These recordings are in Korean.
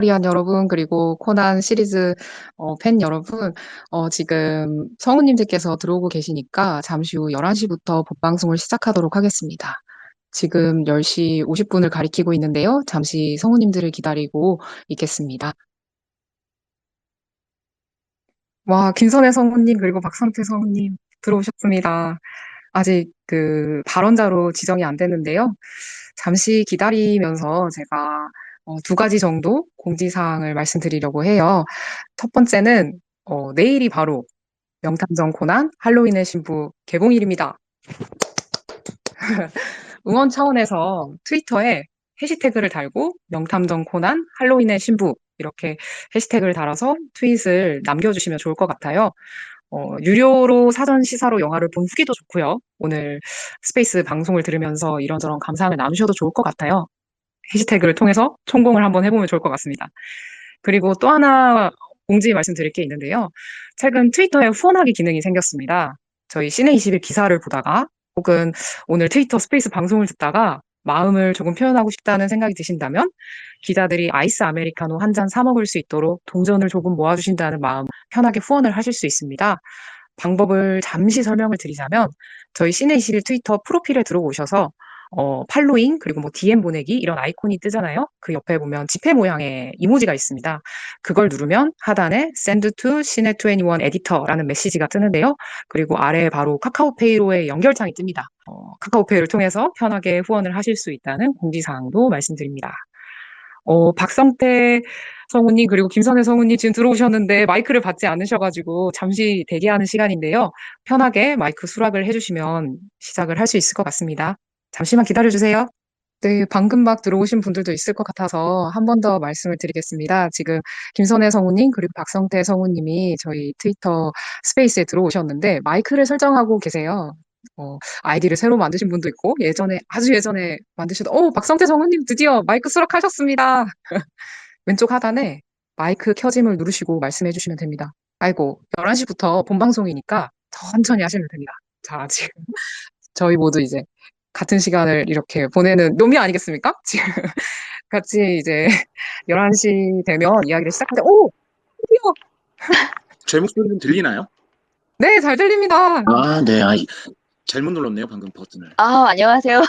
리안 여러분, 그리고 코난 시리즈 팬 여러분, 지금 성우님들께서 들어오고 계시니까 잠시 후 11시부터 본방송을 시작하도록 하겠습니다. 지금 10시 50분을 가리키고 있는데요. 잠시 성우님들을 기다리고 있겠습니다. 와, 김선혜 성우님, 그리고 박성태 성우님 들어오셨습니다. 아직 그 발언자로 지정이 안 됐는데요. 잠시 기다리면서 제가 두 가지 정도 공지사항을 말씀드리려고 해요. 첫 번째는 내일이 바로 명탐정 코난 할로윈의 신부 개봉일입니다. 응원 차원에서 트위터에 해시태그를 달고 명탐정 코난 할로윈의 신부 이렇게 해시태그를 달아서 트윗을 남겨주시면 좋을 것 같아요. 유료로 사전 시사로 영화를 본 후기도 좋고요. 오늘 스페이스 방송을 들으면서 이런저런 감상을 나누셔도 좋을 것 같아요. 해시태그를 통해서 총공을 한번 해보면 좋을 것 같습니다. 그리고 또 하나 공지 말씀드릴 게 있는데요. 최근 트위터에 후원하기 기능이 생겼습니다. 저희 시내21 기사를 보다가 혹은 오늘 트위터 스페이스 방송을 듣다가 마음을 조금 표현하고 싶다는 생각이 드신다면 기자들이 아이스 아메리카노 한 잔 사 먹을 수 있도록 동전을 조금 모아주신다는 마음 편하게 후원을 하실 수 있습니다. 방법을 잠시 설명을 드리자면 저희 시내21 트위터 프로필에 들어오셔서 팔로잉 그리고 뭐 DM 보내기 이런 아이콘이 뜨잖아요. 그 옆에 보면 지폐 모양의 이모지가 있습니다. 그걸 누르면 하단에 Send to Cine21 Editor라는 메시지가 뜨는데요. 그리고 아래에 바로 카카오페이로의 연결창이 뜹니다. 카카오페이를 통해서 편하게 후원을 하실 수 있다는 공지사항도 말씀드립니다. 박성태 성우님 그리고 김선혜 성우님 지금 들어오셨는데 마이크를 받지 않으셔가지고 잠시 대기하는 시간인데요. 편하게 마이크 수락을 해주시면 시작을 할 수 있을 것 같습니다. 잠시만 기다려주세요. 네, 방금 막 들어오신 분들도 있을 것 같아서 한 번 더 말씀을 드리겠습니다. 지금 김선혜 성우님 그리고 박성태 성우님이 저희 트위터 스페이스에 들어오셨는데 마이크를 설정하고 계세요. 아이디를 새로 만드신 분도 있고 예전에 아주 예전에 만드셨던 박성태 성우님 드디어 마이크 수락하셨습니다. 왼쪽 하단에 마이크 켜짐을 누르시고 말씀해 주시면 됩니다. 아이고, 11시부터 본방송이니까 천천히 하시면 됩니다. 자, 지금 저희 모두 이제 같은 시간을 이렇게 보내는 놈이 아니겠습니까? 지금 같이 이제 11시 되면 이야기를 시작하는데, 드디어! 제 목소리는 들리나요? 네, 잘 들립니다. 아, 네. 잘못 눌렀네요, 방금 버튼을. 안녕하세요.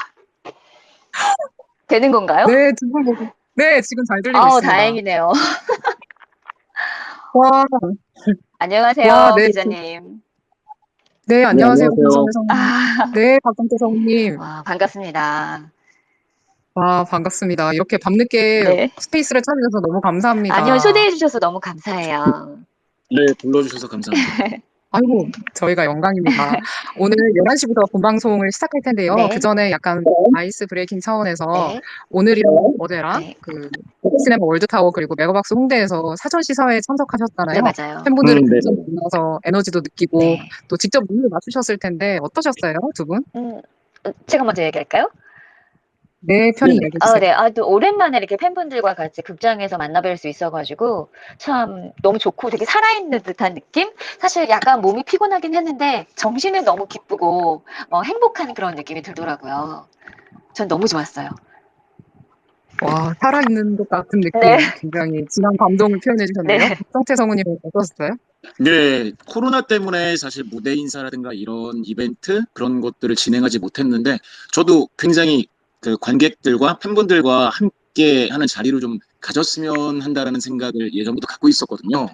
되는 건가요? 네, 두 분 모두. 네, 지금 잘 들리고 있습니다. 다행이네요. 와, 안녕하세요, 와, 네. 기자님. 네, 안녕하세요, 안녕하세요. 김선혜 성우님. 네, 박성태 성우님. 와, 반갑습니다. 와, 반갑습니다. 이렇게 밤늦게 네. 스페이스를 찾아주셔서 너무 감사합니다. 아니요, 초대해 주셔서 너무 감사해요. 네, 불러주셔서 감사합니다. 아이고, 저희가 영광입니다. 오늘 11시부터 본방송을 시작할 텐데요. 네. 그 전에 약간 아이스 브레이킹 차원에서 네. 오늘이랑 어제랑 네. 그 시네마 월드타워 그리고 메가박스 홍대에서 사전 시사회에 참석하셨잖아요. 네, 맞아요. 팬분들을 네. 직접 만나서 에너지도 느끼고 네. 또 직접 눈을 맞추셨을 텐데 어떠셨어요, 두 분? 제가 먼저 얘기할까요? 네, 편히 네. 얘기해주세요. 네. 또 오랜만에 이렇게 팬분들과 같이 극장에서 만나뵐 수 있어가지고 참 너무 좋고 되게 살아있는 듯한 느낌? 사실 약간 몸이 피곤하긴 했는데 정신은 너무 기쁘고 행복한 그런 느낌이 들더라고요. 전 너무 좋았어요. 와, 살아있는 것 같은 느낌. 네. 굉장히 진한 감동을 표현해 주셨네요. 네. 성태 성우님은 어떠셨어요? 네, 코로나 때문에 사실 무대 인사라든가 이런 이벤트 그런 것들을 진행하지 못했는데 저도 굉장히 그 관객들과 팬분들과 함께 하는 자리를 좀 가졌으면 한다라는 생각을 예전부터 갖고 있었거든요.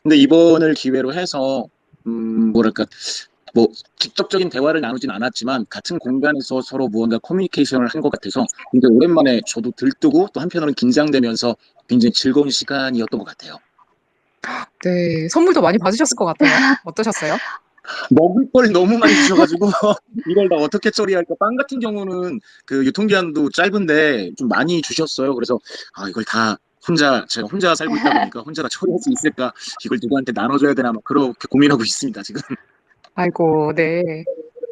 근데 이번을 기회로 해서 뭐랄까 뭐 직접적인 대화를 나누진 않았지만 같은 공간에서 서로 무언가 커뮤니케이션을 한 것 같아서 굉장히 오랜만에 저도 들뜨고 또 한편으로는 긴장되면서 굉장히 즐거운 시간이었던 것 같아요. 네, 선물도 많이 받으셨을 것 같아요. 어떠셨어요? 먹을 걸 너무 많이 주셔가지고 이걸 다 어떻게 처리할까. 빵 같은 경우는 그 유통기한도 짧은데 좀 많이 주셨어요. 그래서 이걸 다 제가 혼자 살고 있다 보니까 혼자 다 처리할 수 있을까, 이걸 누구한테 나눠줘야 되나 막 그렇게 고민하고 있습니다 지금. 아이고, 네.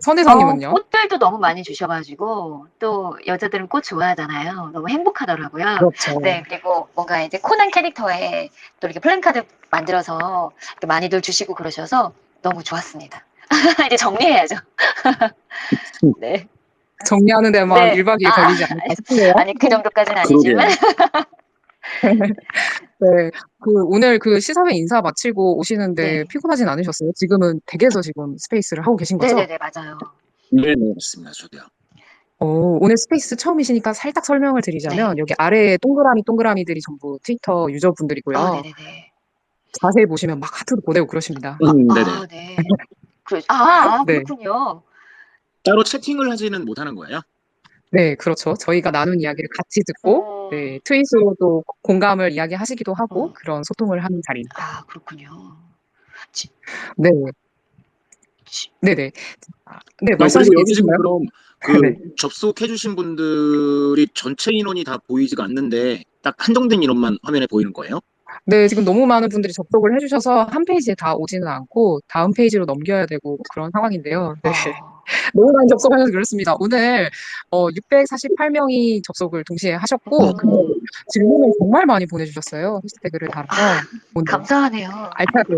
선혜선님은요? 꽃들도 너무 많이 주셔가지고 또 여자들은 꽃 좋아하잖아요. 너무 행복하더라고요. 그렇죠. 네, 그리고 뭔가 이제 코난 캐릭터에 또 이렇게 플랜카드 만들어서 이렇게 많이들 주시고 그러셔서 너무 좋았습니다. 이제 정리해야죠. 네. 정리하는 데만 네. 1박 2일 걸리지 않을까 싶은데요. 아니 그 정도까지는 아니지만. 네. 오늘 시사회 인사 마치고 오시는데 네. 피곤하진 않으셨어요? 지금은 댁에서 지금 스페이스를 하고 계신 거죠? 네네네, 맞아요. 네, 네, 맞습니다. 저도요. 오늘 스페이스 처음이시니까 살짝 설명을 네. 드리자면 여기 아래에 동그라미들이 전부 트위터 유저분들이고요. 네네네. 자세히 보시면 막 하트도 보내고 그러십니다. 네네. 네. 네. 그렇군요. 따로 채팅을 하지는 못하는 거예요? 네, 그렇죠. 저희가 나눈 이야기를 같이 듣고 네, 트윗으로 또 공감을 이야기하시기도 하고 음. 그런 소통을 하는 자리입니다. 그렇군요. 지 네. 지 네네. 네, 그래서 말씀하실 게 여기 지금 있으신가요? 그럼 네. 접속해 주신 분들이 전체 인원이 다 보이지가 않는데 딱 한정된 인원만 화면에 보이는 거예요? 네, 지금 너무 많은 분들이 접속을 해주셔서 한 페이지에 다 오지는 않고 다음 페이지로 넘겨야 되고 그런 상황인데요. 네. 너무 많이 접속하셔서 그렇습니다. 오늘 648명이 접속을 동시에 하셨고 질문을 정말 많이 보내주셨어요. 해시태그를 달아서 감사하네요. 알차게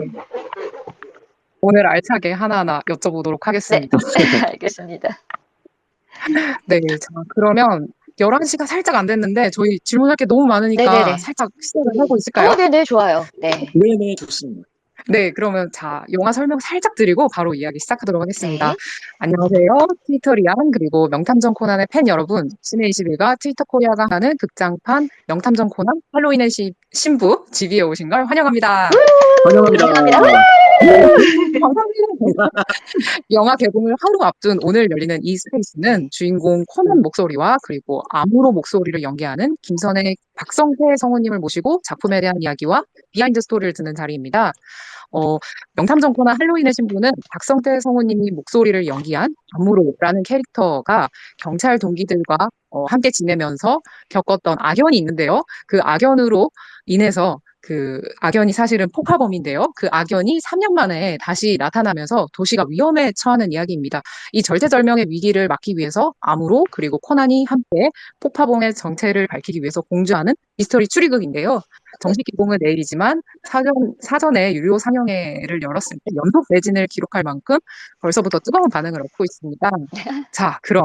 오늘 알차게 하나하나 여쭤보도록 네. 하겠습니다. 알겠습니다. 네, 자, 그러면 11시가 살짝 안 됐는데 저희 질문할 게 너무 많으니까 네네네. 살짝 시작을 하고 있을까요? 네네, 좋아요. 네. 네네, 좋습니다. 네, 그러면 자, 영화 설명 살짝 드리고 바로 이야기 시작하도록 하겠습니다. 네. 안녕하세요. 트위터리안 그리고 명탐정 코난의 팬 여러분. 시네21과 트위터 코리아가 하는 극장판 명탐정 코난 할로윈의 신부 지비에 오신 걸 환영합니다. 환영합니다. 감사합니다. 영화 개봉을 하루 앞둔 오늘 열리는 이 스페이스는 주인공 코난 목소리와 그리고 아무로 목소리를 연기하는 김선의 박성태 성우님을 모시고 작품에 대한 이야기와 비하인드 스토리를 듣는 자리입니다. 명탐정 코난 할로윈의 신부는 박성태 성우님이 목소리를 연기한 아무로라는 캐릭터가 경찰 동기들과 함께 지내면서 겪었던 악연이 있는데요. 그 악연으로 인해서 그 악연이 사실은 폭파범인데요. 그 악연이 3년 만에 다시 나타나면서 도시가 위험에 처하는 이야기입니다. 이 절체절명의 위기를 막기 위해서 아무로 그리고 코난이 함께 폭파범의 정체를 밝히기 위해서 공주하는 미스터리 추리극인데요. 정식 개봉은 내일이지만 사전에 유료 상영회를 열었을 때 연속 매진을 기록할 만큼 벌써부터 뜨거운 반응을 얻고 있습니다. 자, 그럼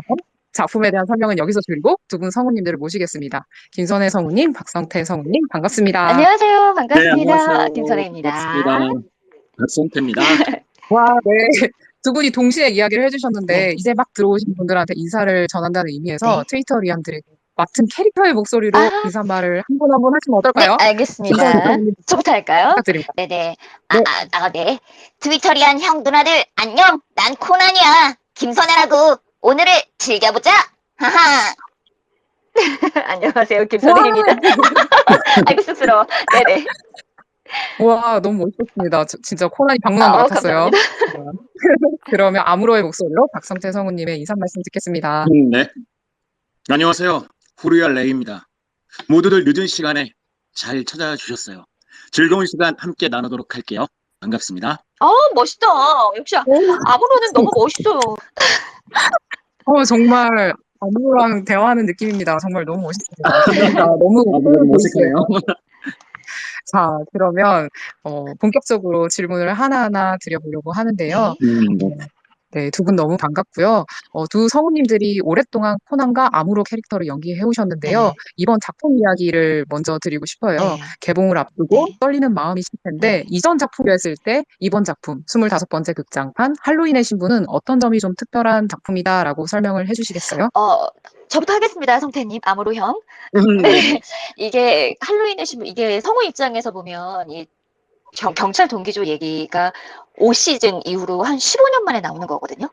작품에 대한 설명은 여기서 줄이고 두 분 성우님들을 모시겠습니다. 김선혜 성우님, 박성태 성우님, 반갑습니다. 안녕하세요. 네, 반갑습니다. 안녕하세요. 김선혜입니다. 반갑습니다. 박성태입니다. 와, 네. 두 분이 동시에 이야기를 해주셨는데 네. 이제 막 들어오신 분들한테 인사를 전한다는 의미에서 네. 트위터 리안들에게 맡은 캐릭터의 목소리로 아. 인사 말을 한 분 한 분 하시면 네, 어떨까요? 알겠습니다. 저부터 할까요? 부탁드립니다. 네네. 네. 네. 트위터리안 형 누나들 안녕. 난 코난이야. 김선혜라고. 오늘을 즐겨보자. 하하. 안녕하세요. 김선혜입니다. 아이고 쑥스러워. 네네. 와, 너무 멋있었습니다. 진짜 코난이 방문한 것 같았어요. 그러면 아무로의 목소리로 박성태 성우님의 인사 말씀 듣겠습니다. 네. 안녕하세요. 후루야 레이입니다. 모두들 늦은 시간에 잘 찾아주셨어요. 즐거운 시간 함께 나누도록 할게요. 반갑습니다. 멋있다. 역시 아무로는 너무 멋있어요. 정말 아무로랑 대화하는 느낌입니다. 정말 너무 멋있습니다. 너무 멋있네요. 자, 그러면 본격적으로 질문을 하나하나 드려보려고 하는데요. 네, 두 분 너무 반갑고요. 두 성우님들이 오랫동안 코난과 아무로 캐릭터를 연기해 오셨는데요. 네. 이번 작품 이야기를 먼저 드리고 싶어요. 네. 개봉을 앞두고 네. 떨리는 마음이실 텐데 이전 작품이었을 때 이번 작품 25번째 극장판 할로윈의 신부는 어떤 점이 좀 특별한 작품이다라고 설명을 해주시겠어요? 저부터 하겠습니다, 성태님. 아무로 형. 네. 이게 할로윈의 신부, 이게 성우 입장에서 보면 이 경찰 동기조 얘기가 5시즌 이후로 한 15년 만에 나오는 거거든요.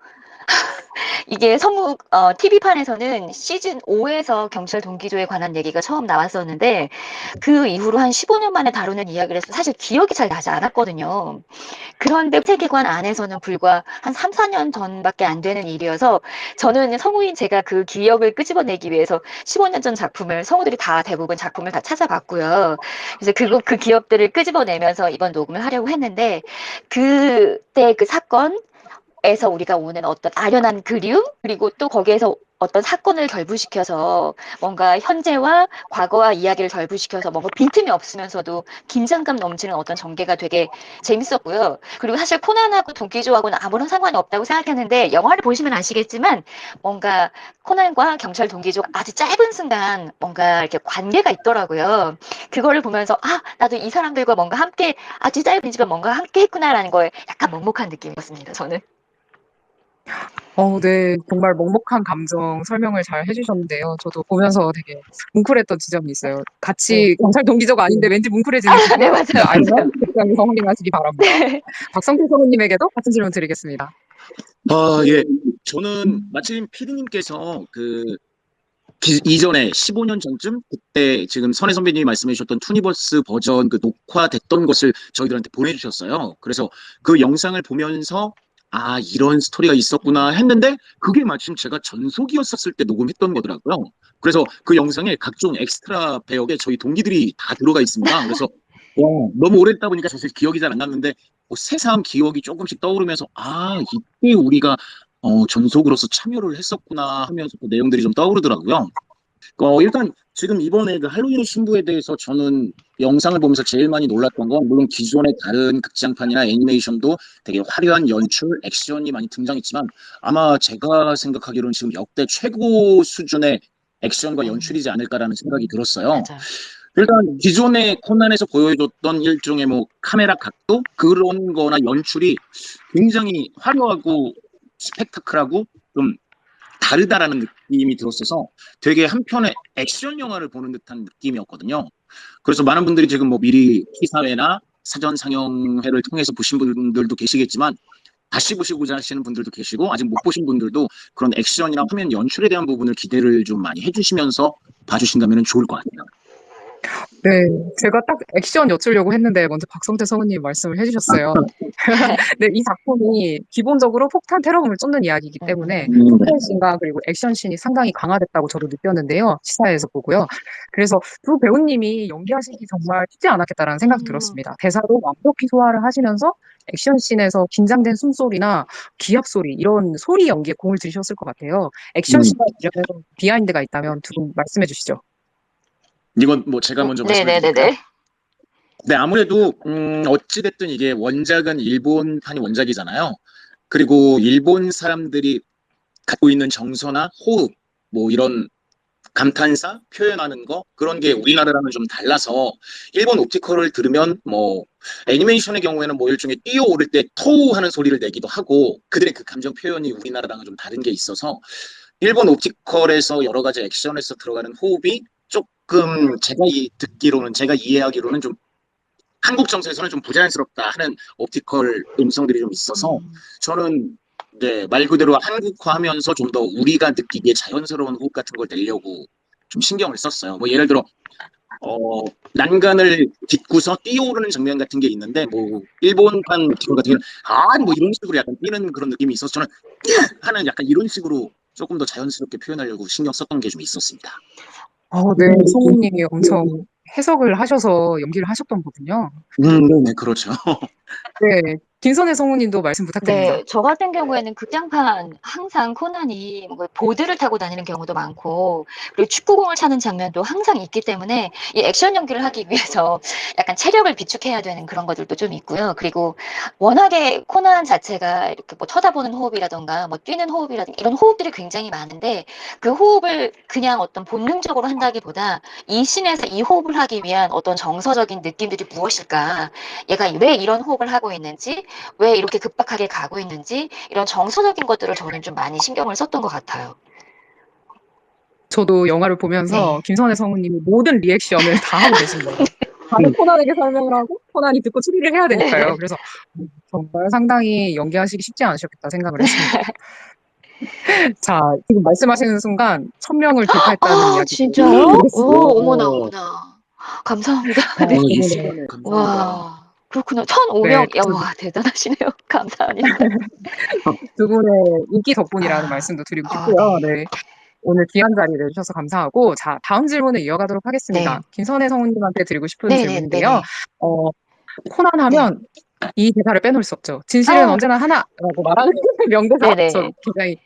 이게 성우 TV판에서는 시즌 5에서 경찰 동기조에 관한 얘기가 처음 나왔었는데 그 이후로 한 15년 만에 다루는 이야기를 해서 사실 기억이 잘 나지 않았거든요. 그런데 세계관 안에서는 불과 한 3, 4년 전밖에 안 되는 일이어서 저는 성우인 제가 그 기억을 끄집어내기 위해서 15년 전 작품을 성우들이 다 대부분 작품을 다 찾아봤고요. 그래서 그 기억들을 끄집어내면서 이번 녹음을 하려고 했는데 그때 그 사건 에서 우리가 오는 어떤 아련한 그리움 그리고 또 거기에서 어떤 사건을 결부시켜서 뭔가 현재와 과거와 이야기를 결부시켜서 뭔가 빈틈이 없으면서도 긴장감 넘치는 어떤 전개가 되게 재밌었고요. 그리고 사실 코난하고 동기조하고는 아무런 상관이 없다고 생각했는데 영화를 보시면 아시겠지만 뭔가 코난과 경찰 동기조가 아주 짧은 순간 뭔가 이렇게 관계가 있더라고요. 그거를 보면서 아, 나도 이 사람들과 뭔가 함께 아주 짧은지만 뭔가 함께 했구나라는 거에 약간 먹먹한 느낌이었습니다. 저는. 네. 정말 먹먹한 감정 설명을 잘 해주셨는데요. 저도 보면서 되게 뭉클했던 지점이 있어요. 네. 같이 경찰 동기적 아닌데 왠지 뭉클해지는 네, 부분 맞아요, 알면 맞아요. 극장에서 확인하시기 바랍니다. 네. 박성태 성우님에게도 같은 질문 드리겠습니다. 예. 저는 마침 피디님께서 이전에 15년 전쯤 그때 지금 선혜 선배님이 말씀해 주셨던 투니버스 버전 녹화됐던 것을 저희들한테 보내주셨어요. 그래서 그 영상을 보면서 아, 이런 스토리가 있었구나 했는데 그게 마침 제가 전속이었었을 때 녹음했던 거더라고요. 그래서 그 영상에 각종 엑스트라 배역에 저희 동기들이 다 들어가 있습니다. 그래서 너무 오래됐다 보니까 사실 기억이 잘 안 났는데 새삼 기억이 조금씩 떠오르면서 아, 이때 우리가 전속으로서 참여를 했었구나 하면서 그 내용들이 좀 떠오르더라고요. 일단 지금 이번에 그 할로윈의 신부에 대해서 저는 영상을 보면서 제일 많이 놀랐던 건 물론 기존의 다른 극장판이나 애니메이션도 되게 화려한 연출, 액션이 많이 등장했지만 아마 제가 생각하기로는 지금 역대 최고 수준의 액션과 연출이지 않을까라는 생각이 들었어요. 맞아요. 일단 기존의 코난에서 보여줬던 일종의 뭐 카메라 각도 그런 거나 연출이 굉장히 화려하고 스펙타클하고 좀 다르다라는 느낌이 들었어서 되게 한편의 액션 영화를 보는 듯한 느낌이었거든요. 그래서 많은 분들이 지금 뭐 미리 시사회나 사전 상영회를 통해서 보신 분들도 계시겠지만 다시 보시고자 하시는 분들도 계시고 아직 못 보신 분들도 그런 액션이나 화면 연출에 대한 부분을 기대를 좀 많이 해주시면서 봐주신다면 좋을 것 같아요. 네, 제가 딱 액션 여쭈려고 했는데 먼저 박성태 성우님이 말씀을 해주셨어요. 네, 이 작품이 기본적으로 폭탄 테러범을 쫓는 이야기이기 때문에 폭탄씬과 그리고 액션씬이 상당히 강화됐다고 저도 느꼈는데요. 시사회에서 보고요. 그래서 두 배우님이 연기하시기 정말 쉽지 않았겠다라는 생각이 들었습니다. 대사도 완벽히 소화를 하시면서 액션씬에서 긴장된 숨소리나 기합 소리 이런 소리 연기에 공을 들이셨을 것 같아요. 액션씬과 관련해서 비하인드가 있다면 두 분 말씀해 주시죠. 이건 뭐 제가 먼저 말씀을 드릴까요? 네네네네. 네, 아무래도 어찌됐든 이게 원작은 일본판이 원작이잖아요. 그리고 일본 사람들이 갖고 있는 정서나 호흡, 뭐 이런 감탄사 표현하는 거 그런 게 우리나라랑은 좀 달라서 일본 옵티컬을 들으면 뭐 애니메이션의 경우에는 뭐 일종의 뛰어오를 때 토우 하는 소리를 내기도 하고 그들의 그 감정 표현이 우리나라랑은 좀 다른 게 있어서 일본 옵티컬에서 여러 가지 액션에서 들어가는 호흡이 조금 듣기로는 제가 이해하기로는 좀 한국 정서에서는 좀 부자연스럽다 하는 옵티컬 음성들이 좀 있어서 저는 네, 말 그대로 한국화하면서 좀 더 우리가 느끼기에 자연스러운 호흡 같은 걸 내려고 좀 신경을 썼어요. 뭐 예를 들어 난간을 딛고서 뛰어오르는 장면 같은 게 있는데 뭐 일본판 옵티컬 같은 경우는 뭐 이런 식으로 약간 뛰는 그런 느낌이 있어서 저는 하는 약간 이런 식으로 조금 더 자연스럽게 표현하려고 신경 썼던 게 좀 있었습니다. 네, 성우님이 엄청 해석을 하셔서 연기를 하셨던 거군요. 네, 그렇죠. 네, 김선혜 성우님도 말씀 부탁드립니다. 네, 저 같은 경우에는 극장판 항상 코난이 뭐 보드를 타고 다니는 경우도 많고 그리고 축구공을 차는 장면도 항상 있기 때문에 이 액션 연기를 하기 위해서 약간 체력을 비축해야 되는 그런 것들도 좀 있고요. 그리고 워낙에 코난 자체가 이렇게 뭐 쳐다보는 호흡이라던가 뭐 뛰는 호흡이라든가 이런 호흡들이 굉장히 많은데 그 호흡을 그냥 어떤 본능적으로 한다기보다 이 씬에서 이 호흡을 하기 위한 어떤 정서적인 느낌들이 무엇일까? 얘가 왜 이런 호흡을 하고 있는지 왜 이렇게 급박하게 가고 있는지 이런 정서적인 것들을 저는 좀 많이 신경을 썼던 것 같아요. 저도 영화를 보면서 네. 김선혜 성우님이 모든 리액션을 다 하고 계신 거예요. 다른 코난에게 설명을 하고 코난이 듣고 추리를 해야 되니까요. 네. 그래서 정말 상당히 연기하시기 쉽지 않으셨겠다 생각을 했습니다. 자, 지금 말씀하시는 순간 1000명을 돌파했다는 아, 이야기 진짜요? 들었습니다. 오, 어머나, 어머나. 감사합니다. 네. 이 네. 시간에 감사합니다. 와, 그렇구나. 네, 1005명. 야, 와, 대단하시네요. 감사합니다. 두 분의 인기 덕분이라는 아, 말씀도 드리고 아, 싶고요. 네. 네. 오늘 귀한 자리 내주셔서 감사하고, 자, 다음 질문을 이어가도록 하겠습니다. 네. 김선혜 성우님한테 드리고 싶은 네네, 질문인데요. 네네. 코난 네. 하면 이 대사를 빼놓을 수 없죠. 진실은 아, 언제나 하나라고 말하는 명대사. 저 네네. 굉장히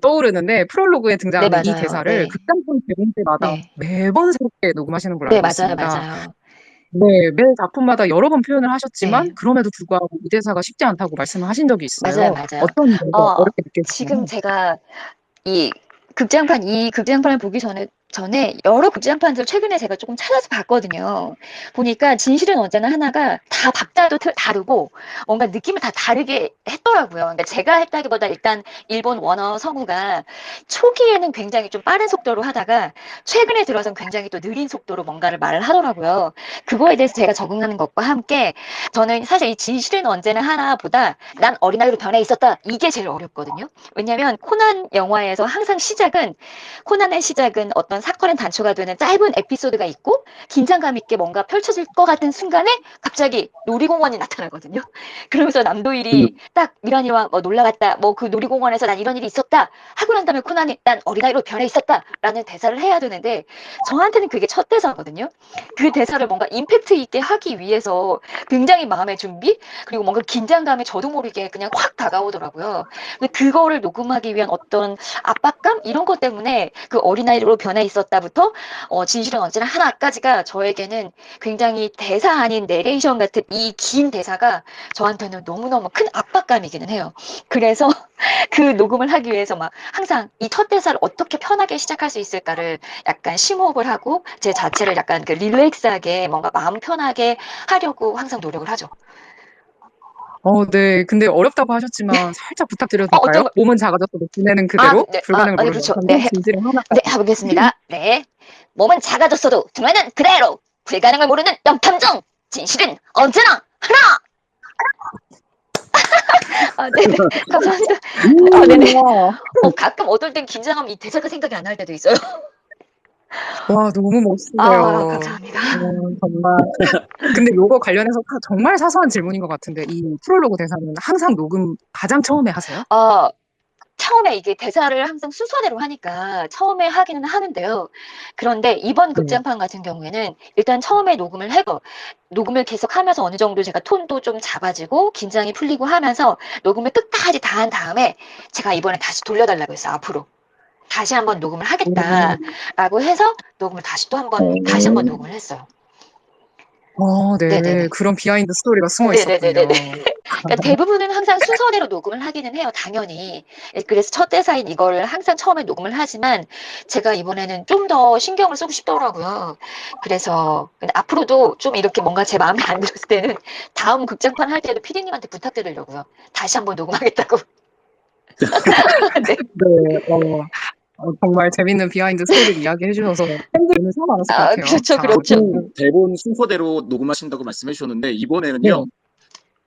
떠오르는데 프롤로그에 네, 등장하는 이 맞아요. 대사를 네. 극장판 개봉 때마다 네. 매번 새롭게 녹음하시는 걸로 네, 알고 맞아요, 있습니다. 맞아요. 네, 매 작품마다 여러 번 표현을 하셨지만 네. 그럼에도 불구하고 이 대사가 쉽지 않다고 말씀을 하신 적이 맞아요, 있어요. 맞아요. 어떤 점에서 어렵게 지금 느껴지나요? 제가 이 극장판을 보기 전에 전에 여러 극장판들 최근에 제가 조금 찾아서 봤거든요. 보니까 진실은 언제나 하나가 다 박자도 다르고 뭔가 느낌을 다 다르게 했더라고요. 그러니까 제가 했다기보다 일단 일본 원어 성우가 초기에는 굉장히 좀 빠른 속도로 하다가 최근에 들어서는 굉장히 또 느린 속도로 뭔가를 말을 하더라고요. 그거에 대해서 제가 적응하는 것과 함께 저는 사실 이 진실은 언제나 하나보다 난 어린아이로 변해 있었다. 이게 제일 어렵거든요. 왜냐면 코난 영화에서 항상 코난의 시작은 어떤 사건의 단초가 되는 짧은 에피소드가 있고 긴장감 있게 뭔가 펼쳐질 것 같은 순간에 갑자기 놀이공원이 나타나거든요. 그러면서 남도일이 딱 미란이와 뭐 놀러 갔다, 뭐 그 놀이공원에서 난 이런 일이 있었다 하고 난 다음에 코난이 난 어린아이로 변해 있었다라는 대사를 해야 되는데 저한테는 그게 첫 대사거든요. 그 대사를 뭔가 임팩트 있게 하기 위해서 굉장히 마음의 준비 그리고 뭔가 긴장감이 저도 모르게 그냥 확 다가오더라고요. 근데 그거를 녹음하기 위한 어떤 압박감 이런 것 때문에 그 어린아이로 변해 있었다부터 진실은 언제나 하나까지가 저에게는 굉장히 대사 아닌 내레이션 같은 이 긴 대사가 저한테는 너무너무 큰 압박감이기는 해요. 그래서 그 녹음을 하기 위해서 막 항상 이 첫 대사를 어떻게 편하게 시작할 수 있을까를 약간 심호흡을 하고 제 자체를 약간 그 릴렉스하게 뭔가 마음 편하게 하려고 항상 노력을 하죠. 네. 근데 어렵다고 하셨지만 살짝 부탁드려도 어떤 될까요? 걸, 몸은 작아졌어도 두뇌는 그대로 네, 불가능을 네, 모르는 그렇죠. 영상도 네, 진실은 네, 하나까지. 해보겠습니다. 네. 몸은 작아졌어도 두뇌는 그대로 불가능을 모르는 영탐정 진실은 언제나 하나. 네네. 감사합니다. 네네. 우와. 가끔 어떨 땐 긴장하면 이 대사가 생각이 안 날 때도 있어요. 와, 너무 멋있으세요. 감사합니다. 정말. 근데 요거 관련해서 정말 사소한 질문인 것 같은데 이 프롤로그 대사는 항상 녹음 가장 처음에 하세요? 어, 처음에 이게 대사를 항상 순서대로 하니까 처음에 하기는 하는데요. 그런데 이번 네. 극장판 같은 경우에는 일단 처음에 녹음을 하고 녹음을 계속 하면서 어느 정도 제가 톤도 좀 잡아지고 긴장이 풀리고 하면서 녹음을 끝까지 다 한 다음에 제가 이번에 다시 돌려달라고 했어요. 앞으로. 다시 한번 녹음을 하겠다라고 해서 녹음을 다시 한번 녹음을 했어요. 네. 네네네. 그런 비하인드 스토리가 숨어 네네네네. 있었군요. 그러니까 대부분은 항상 순서대로 녹음을 하기는 해요, 당연히. 그래서 첫 대사인 이거를 항상 처음에 녹음을 하지만 제가 이번에는 좀 더 신경을 쓰고 싶더라고요. 그래서 근데 앞으로도 좀 이렇게 뭔가 제 마음에 안 들었을 때는 다음 극장판 할 때도 피디님한테 부탁드리려고요. 다시 한번 녹음하겠다고. 네. 네. 정말 재밌는 비하인드 스토리를 이야기해 주셔서 팬들이 너무 많았을 것 같아요. 그렇죠, 자, 그렇죠. 보통 대본 순서대로 녹음하신다고 말씀해 주셨는데 이번에는요 네.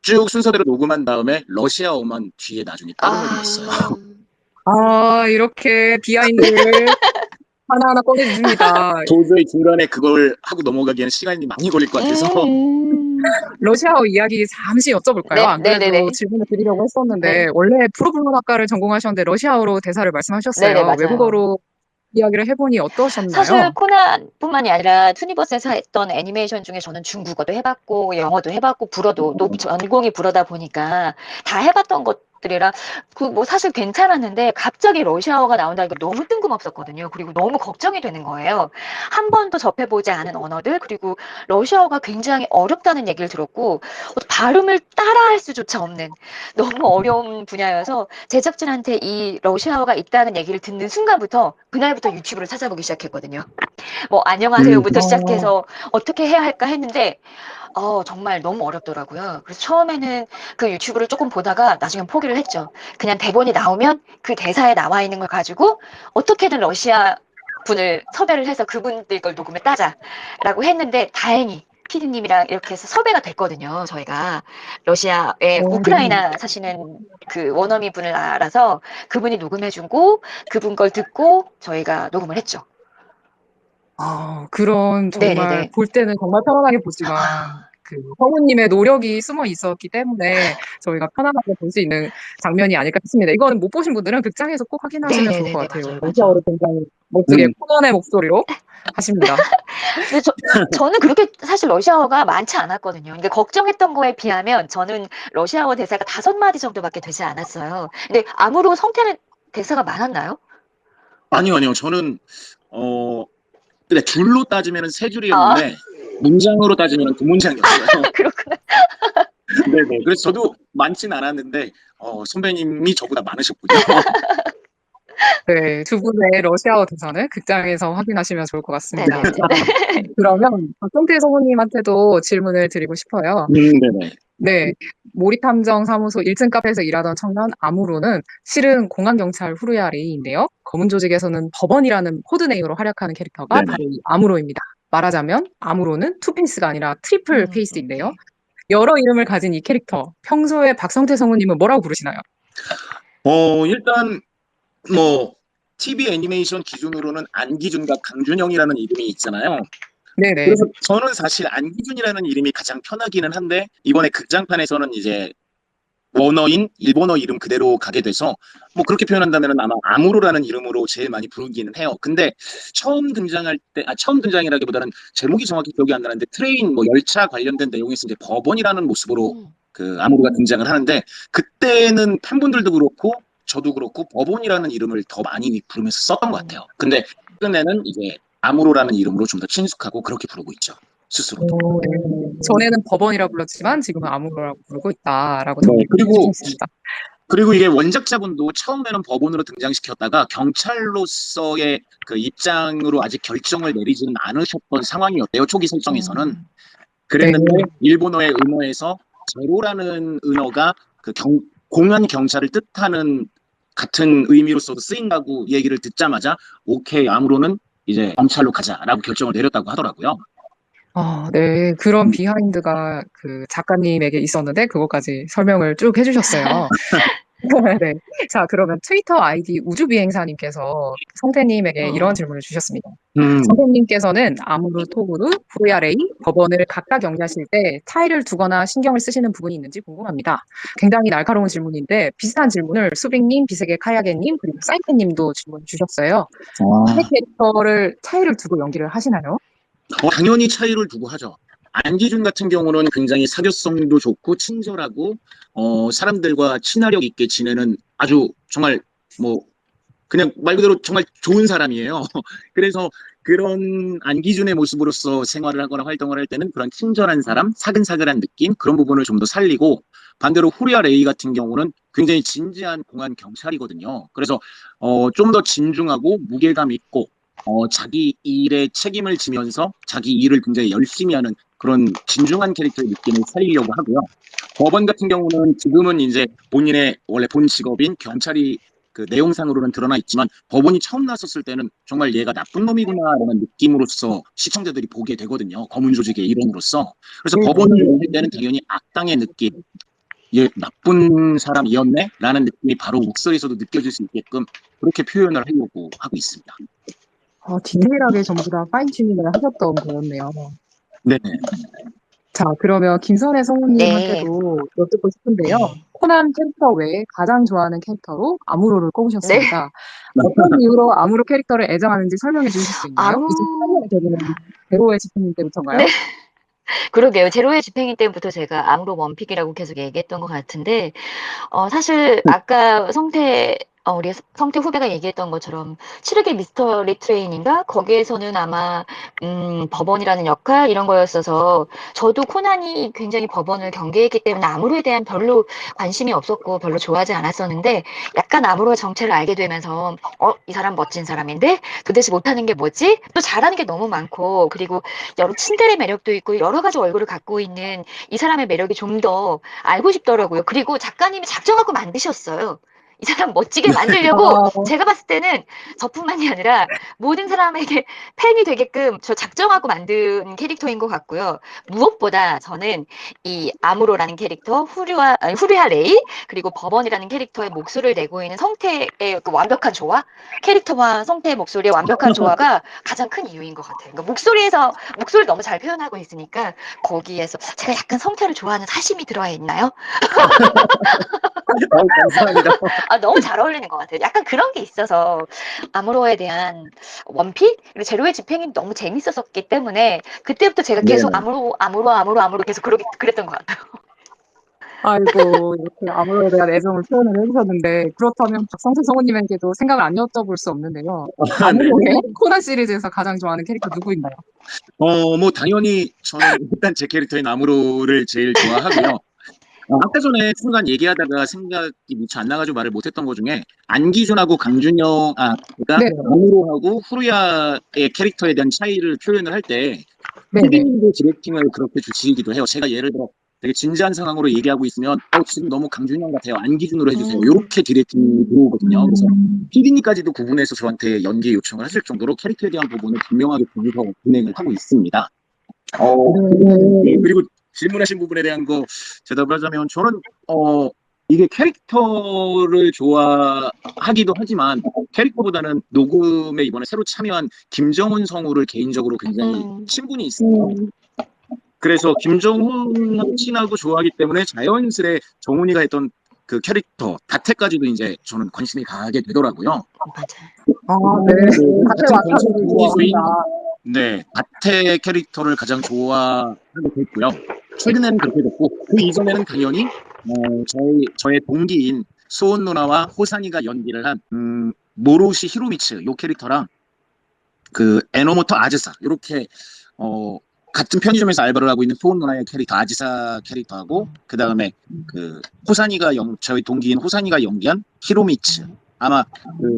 쭉 순서대로 녹음한 다음에 러시아어만 뒤에 나중에 따로 녹음했어요. 이렇게 비하인드를 하나하나 꺼내주십니다. 도저히 중간에 그걸 하고 넘어가기에는 시간이 많이 걸릴 것 같아서 러시아어 이야기 잠시 여쭤볼까요? 네, 안 그래도 네네네. 질문을 드리려고 네. 했었는데, 원래 프로불문학과를 전공하셨는데 러시아어로 대사를 네네, 말씀하셨어요. 맞아요. 외국어로 이야기를 해보니 사실 어떠셨나요? 코난뿐만이 아니라 투니버스에서 했던 애니메이션 중에 저는 중국어도 해봤고 영어도 해봤고 불어도 또 전공이 불어다 보니까 다 해봤던 것들이라 그 뭐 사실 괜찮았는데 갑자기 러시아어가 나온다니까 너무 뜬금없었거든요. 그리고 너무 걱정이 되는 거예요. 한 번도 접해보지 않은 언어들 그리고 러시아어가 굉장히 어렵다는 얘기를 들었고 발음을 따라할 수조차 없는 너무 어려운 분야여서 제작진한테 이 러시아어가 있다는 얘기를 듣는 순간부터 그날부터 유튜브를 찾아보기 시작했거든요. 뭐 안녕하세요부터 어, 시작해서 어떻게 해야 할까 했는데 정말 너무 어렵더라고요. 그래서 처음에는 그 유튜브를 조금 보다가 나중엔 포기를 했죠. 그냥 대본이 나오면 그 대사에 나와 있는 걸 가지고 어떻게든 러시아 분을 섭외를 해서 그분들 걸 녹음을 따자라고 했는데 다행히 피디님이랑 이렇게 해서 섭외가 됐거든요. 저희가 러시아에 네. 우크라이나 사시는 그 원어민 분을 알아서 그분이 녹음해주고 그분 걸 듣고 저희가 녹음을 했죠. 그런 정말 네네네. 볼 때는 정말 편안하게 보지만 그 성우님의 노력이 숨어 있었기 때문에 저희가 편안하게 볼 수 있는 장면이 아닐까 싶습니다. 이거는 못 보신 분들은 극장에서 꼭 확인하시면 좋을 것 네네네네. 같아요. 맞아요, 러시아어로 맞아요. 굉장히 멋지게 음, 코난의 목소리로 하십니다. 근데 저는 그렇게 사실 러시아어가 많지 않았거든요. 근데 걱정했던 거에 비하면 저는 러시아어 대사가 5마디 정도밖에 되지 않았어요. 근데 암으로 성태는 대사가 많았나요? 아니요. 저는 어 근데 줄로 따지면 세 아, 줄이었는데 문장으로 따지면 두 문장이었어요. 그렇구나. 네네. 그래서 저도 많진 않았는데 선배님이 저보다 많으셨군요. 네, 두 분의 러시아어 대사는 극장에서 확인하시면 좋을 것 같습니다. 네네. 자, 그러면 박성태 성우님한테도 질문을 드리고 싶어요. 네네. 네, 몰입탐정사무소 1층 카페에서 일하던 청년 아무로는 실은 공안경찰 후루야 레이인데요. 검은 조직에서는 법원이라는 코드네임으로 활약하는 캐릭터가 네네. 바로 이 아무로입니다. 말하자면 아무로는 투페이스가 아니라 트리플 페이스인데요. 여러 이름을 가진 이 캐릭터, 평소에 박성태 성우님은 뭐라고 부르시나요? 일단 뭐 TV 애니메이션 기준으로는 안기준과 강준영이라는 이름이 있잖아요. 네네. 그래서 저는 사실 안기준이라는 이름이 가장 편하기는 한데 이번에 극장판에서는 이제 원어인 일본어 이름 그대로 가게 돼서 뭐 그렇게 표현한다면 아마 아무로라는 이름으로 제일 많이 부르기는 해요. 근데 처음 등장할 때, 처음 등장이라기보다는 제목이 정확히 기억이 안 나는데 트레인 뭐 열차 관련된 내용에서 이제 법원이라는 모습으로 그 아무로가 등장을 하는데 그때는 팬분들도 그렇고 저도 그렇고 법원이라는 이름을 더 많이 부르면서 썼던 것 같아요. 근데 최근에는 이제 아무로라는 이름으로 좀 더 친숙하고 그렇게 부르고 있죠. 스스로도. 네. 전에는 법원이라 불렀지만 지금은 아무로라고 부르고 있다라고 네, 정리해 그리고 주셨습니다. 그리고 이게 원작자분도 처음에는 법원으로 등장시켰다가 경찰로서의 그 입장으로 아직 결정을 내리지는 않으셨던 상황이었대요. 초기 설정에서는. 네. 그랬는데 일본어의 은어에서 제로라는 은어가 그 공안 경찰을 뜻하는 같은 의미로서도 쓰인다고 얘기를 듣자마자 오케이 아무로는 이제 경찰로 가자라고 결정을 내렸다고 하더라고요. 아, 네. 그런 비하인드가 그 작가님에게 있었는데 그것까지 설명을 쭉 해주셨어요. 네. 자, 그러면 트위터 아이디 우주비행사님께서 성태님에게 이런 질문을 주셨습니다. 음, 성태님께서는 아무르, 토구르, 후야레이, 법원을 각각 연기하실 때 타이를 두거나 신경을 쓰시는 부분이 있는지 궁금합니다. 굉장히 날카로운 질문인데 비슷한 질문을 수빅님, 비세계 카야게님, 그리고 사이펜님도 질문 주셨어요. 타이 캐릭터를 차이를 두고 연기를 하시나요? 당연히 차이를 두고 하죠. 안기준 같은 경우는 굉장히 사교성도 좋고 친절하고 사람들과 친화력 있게 지내는 아주 정말 뭐 그냥 말 그대로 정말 좋은 사람이에요. 그래서 그런 안기준의 모습으로서 생활을 하거나 활동을 할 때는 그런 친절한 사람, 사근사근한 느낌 그런 부분을 좀 더 살리고 반대로 후리아 레이 같은 경우는 굉장히 진지한 공안 경찰이거든요. 그래서 좀 더 진중하고 무게감 있고 자기 일에 책임을 지면서 자기 일을 굉장히 열심히 하는 그런 진중한 캐릭터의 느낌을 살리려고 하고요. 법원 같은 경우는 지금은 이제 본인의 원래 본 직업인 경찰이 그 내용상으로는 드러나 있지만 법원이 처음 나섰을 때는 정말 얘가 나쁜 놈이구나라는 느낌으로서 시청자들이 보게 되거든요. 검은 조직의 일원으로서. 그래서 법원을 연할 때는 당연히 악당의 느낌, 얘 나쁜 사람이었네? 라는 느낌이 바로 목소리에서도 느껴질 수 있게끔 그렇게 표현을 하려고 하고 있습니다. 디테일하게 전부 다 파인튜닝을 하셨던 거였네요. 네네. 자, 그러면 김선혜 네. 성우님한테도 여쭙고 싶은데요. 네. 코난 캐릭터 외에 가장 좋아하는 캐릭터로 아무로를 네. 꼽으셨습니다. 어떤 이유로 아무로 캐릭터를 애정하는지 설명해 주실 수 있나요? 아무 이제 설명이 되는 제로의 지표님 때부터인가요? 네. 그러게요. 제로의 집행인 때부터 제가 아무로 원픽이라고 계속 얘기했던 것 같은데 사실 아까 우리 성태 후배가 얘기했던 것처럼 7흑의 미스터리 트레인인가? 거기에서는 아마 법원이라는 역할 이런 거였어서 저도 코난이 굉장히 법원을 경계했기 때문에 아무로에 대한 별로 관심이 없었고 별로 좋아하지 않았었는데 약간 아무로의 정체를 알게 되면서 이 사람 멋진 사람인데 도대체 못하는 게 뭐지? 또 잘하는 게 너무 많고 그리고 여러 친데레 매력도 있고 여러 가지 얼굴을 갖고 있는 이 사람의 매력이 좀 더 알고 싶더라고요. 그리고 작가님이 작정하고 만드셨어요. 이 사람 멋지게 만들려고 제가 봤을 때는 저뿐만이 아니라 모든 사람에게 팬이 되게끔 저 작정하고 만든 캐릭터인 것 같고요. 무엇보다 저는 이 아무로라는 캐릭터, 후리아 레이, 그리고 법원이라는 캐릭터의 목소리를 내고 있는 성태의 그 완벽한 조화, 캐릭터와 성태의 목소리의 완벽한 조화가 가장 큰 이유인 것 같아요. 그러니까 목소리를 너무 잘 표현하고 있으니까 거기에서 제가 약간 성태를 좋아하는 사심이 들어야 있나요? 감사합니다. 너무 잘 어울리는 것 같아요. 약간 그런 게 있어서 아무로에 대한 원픽 그리고 제로의 집행이 너무 재밌었기 때문에 그때부터 제가 계속 네. 아무로 계속 그랬던 것 같아요. 아이고, 이렇게 아무로에 대한 애정을 표현을 해주셨는데, 그렇다면 박성태 성우님에게도 생각을 안 여쭤볼 수 없는데요. 네. 아무로의 코난 시리즈에서 가장 좋아하는 캐릭터 누구인가요? 뭐 당연히 저는 일단 제 캐릭터인 아무로를 제일 좋아하고요. 아까 전에 순간 얘기하다가 생각이 미처 안 나가지고 말을 못했던 것 중에 안기준하고 강준영, 그러니까 네, 안무로하고 후루야의 캐릭터에 대한 차이를 표현을 할 때 네, 네. 피디님도 디렉팅을 그렇게 주시기도 해요. 제가 예를 들어 되게 진지한 상황으로 얘기하고 있으면 지금 너무 강준영 같아요. 안기준으로 해주세요. 이렇게 디렉팅이 들어오거든요. 그래서 피디님까지도 구분해서 저한테 연기 요청을 하실 정도로 캐릭터에 대한 부분을 분명하게 분리해서 진행을 하고 있습니다. 그리고 질문하신 부분에 대한 거 대답을 하자면 저는 이게 캐릭터를 좋아하기도 하지만 캐릭터보다는 녹음에 이번에 새로 참여한 김정훈 성우를 개인적으로 굉장히 친분이 있어요. 그래서 김정훈 친하고 좋아하기 때문에 자연스레 정훈이가 했던 그 캐릭터 다태까지도 이제 저는 관심이 가게 되더라고요. 맞아요. 네. 같은 다들 맡아주고 공소부부인 계십니다. 네, 다태 캐릭터를 가장 좋아하게 됐고요. 최근에는 그렇게 됐고, 그 이전에는 당연히, 저의 동기인 수온 누나와 호산이가 연기를 한, 모로시 히로미츠, 요 캐릭터랑, 그, 에노모토 아즈사, 요렇게, 같은 편의점에서 알바를 하고 있는 수온 누나의 캐릭터, 아즈사 캐릭터하고, 그 다음에, 그, 저희 동기인 호산이가 연기한 히로미츠. 아마,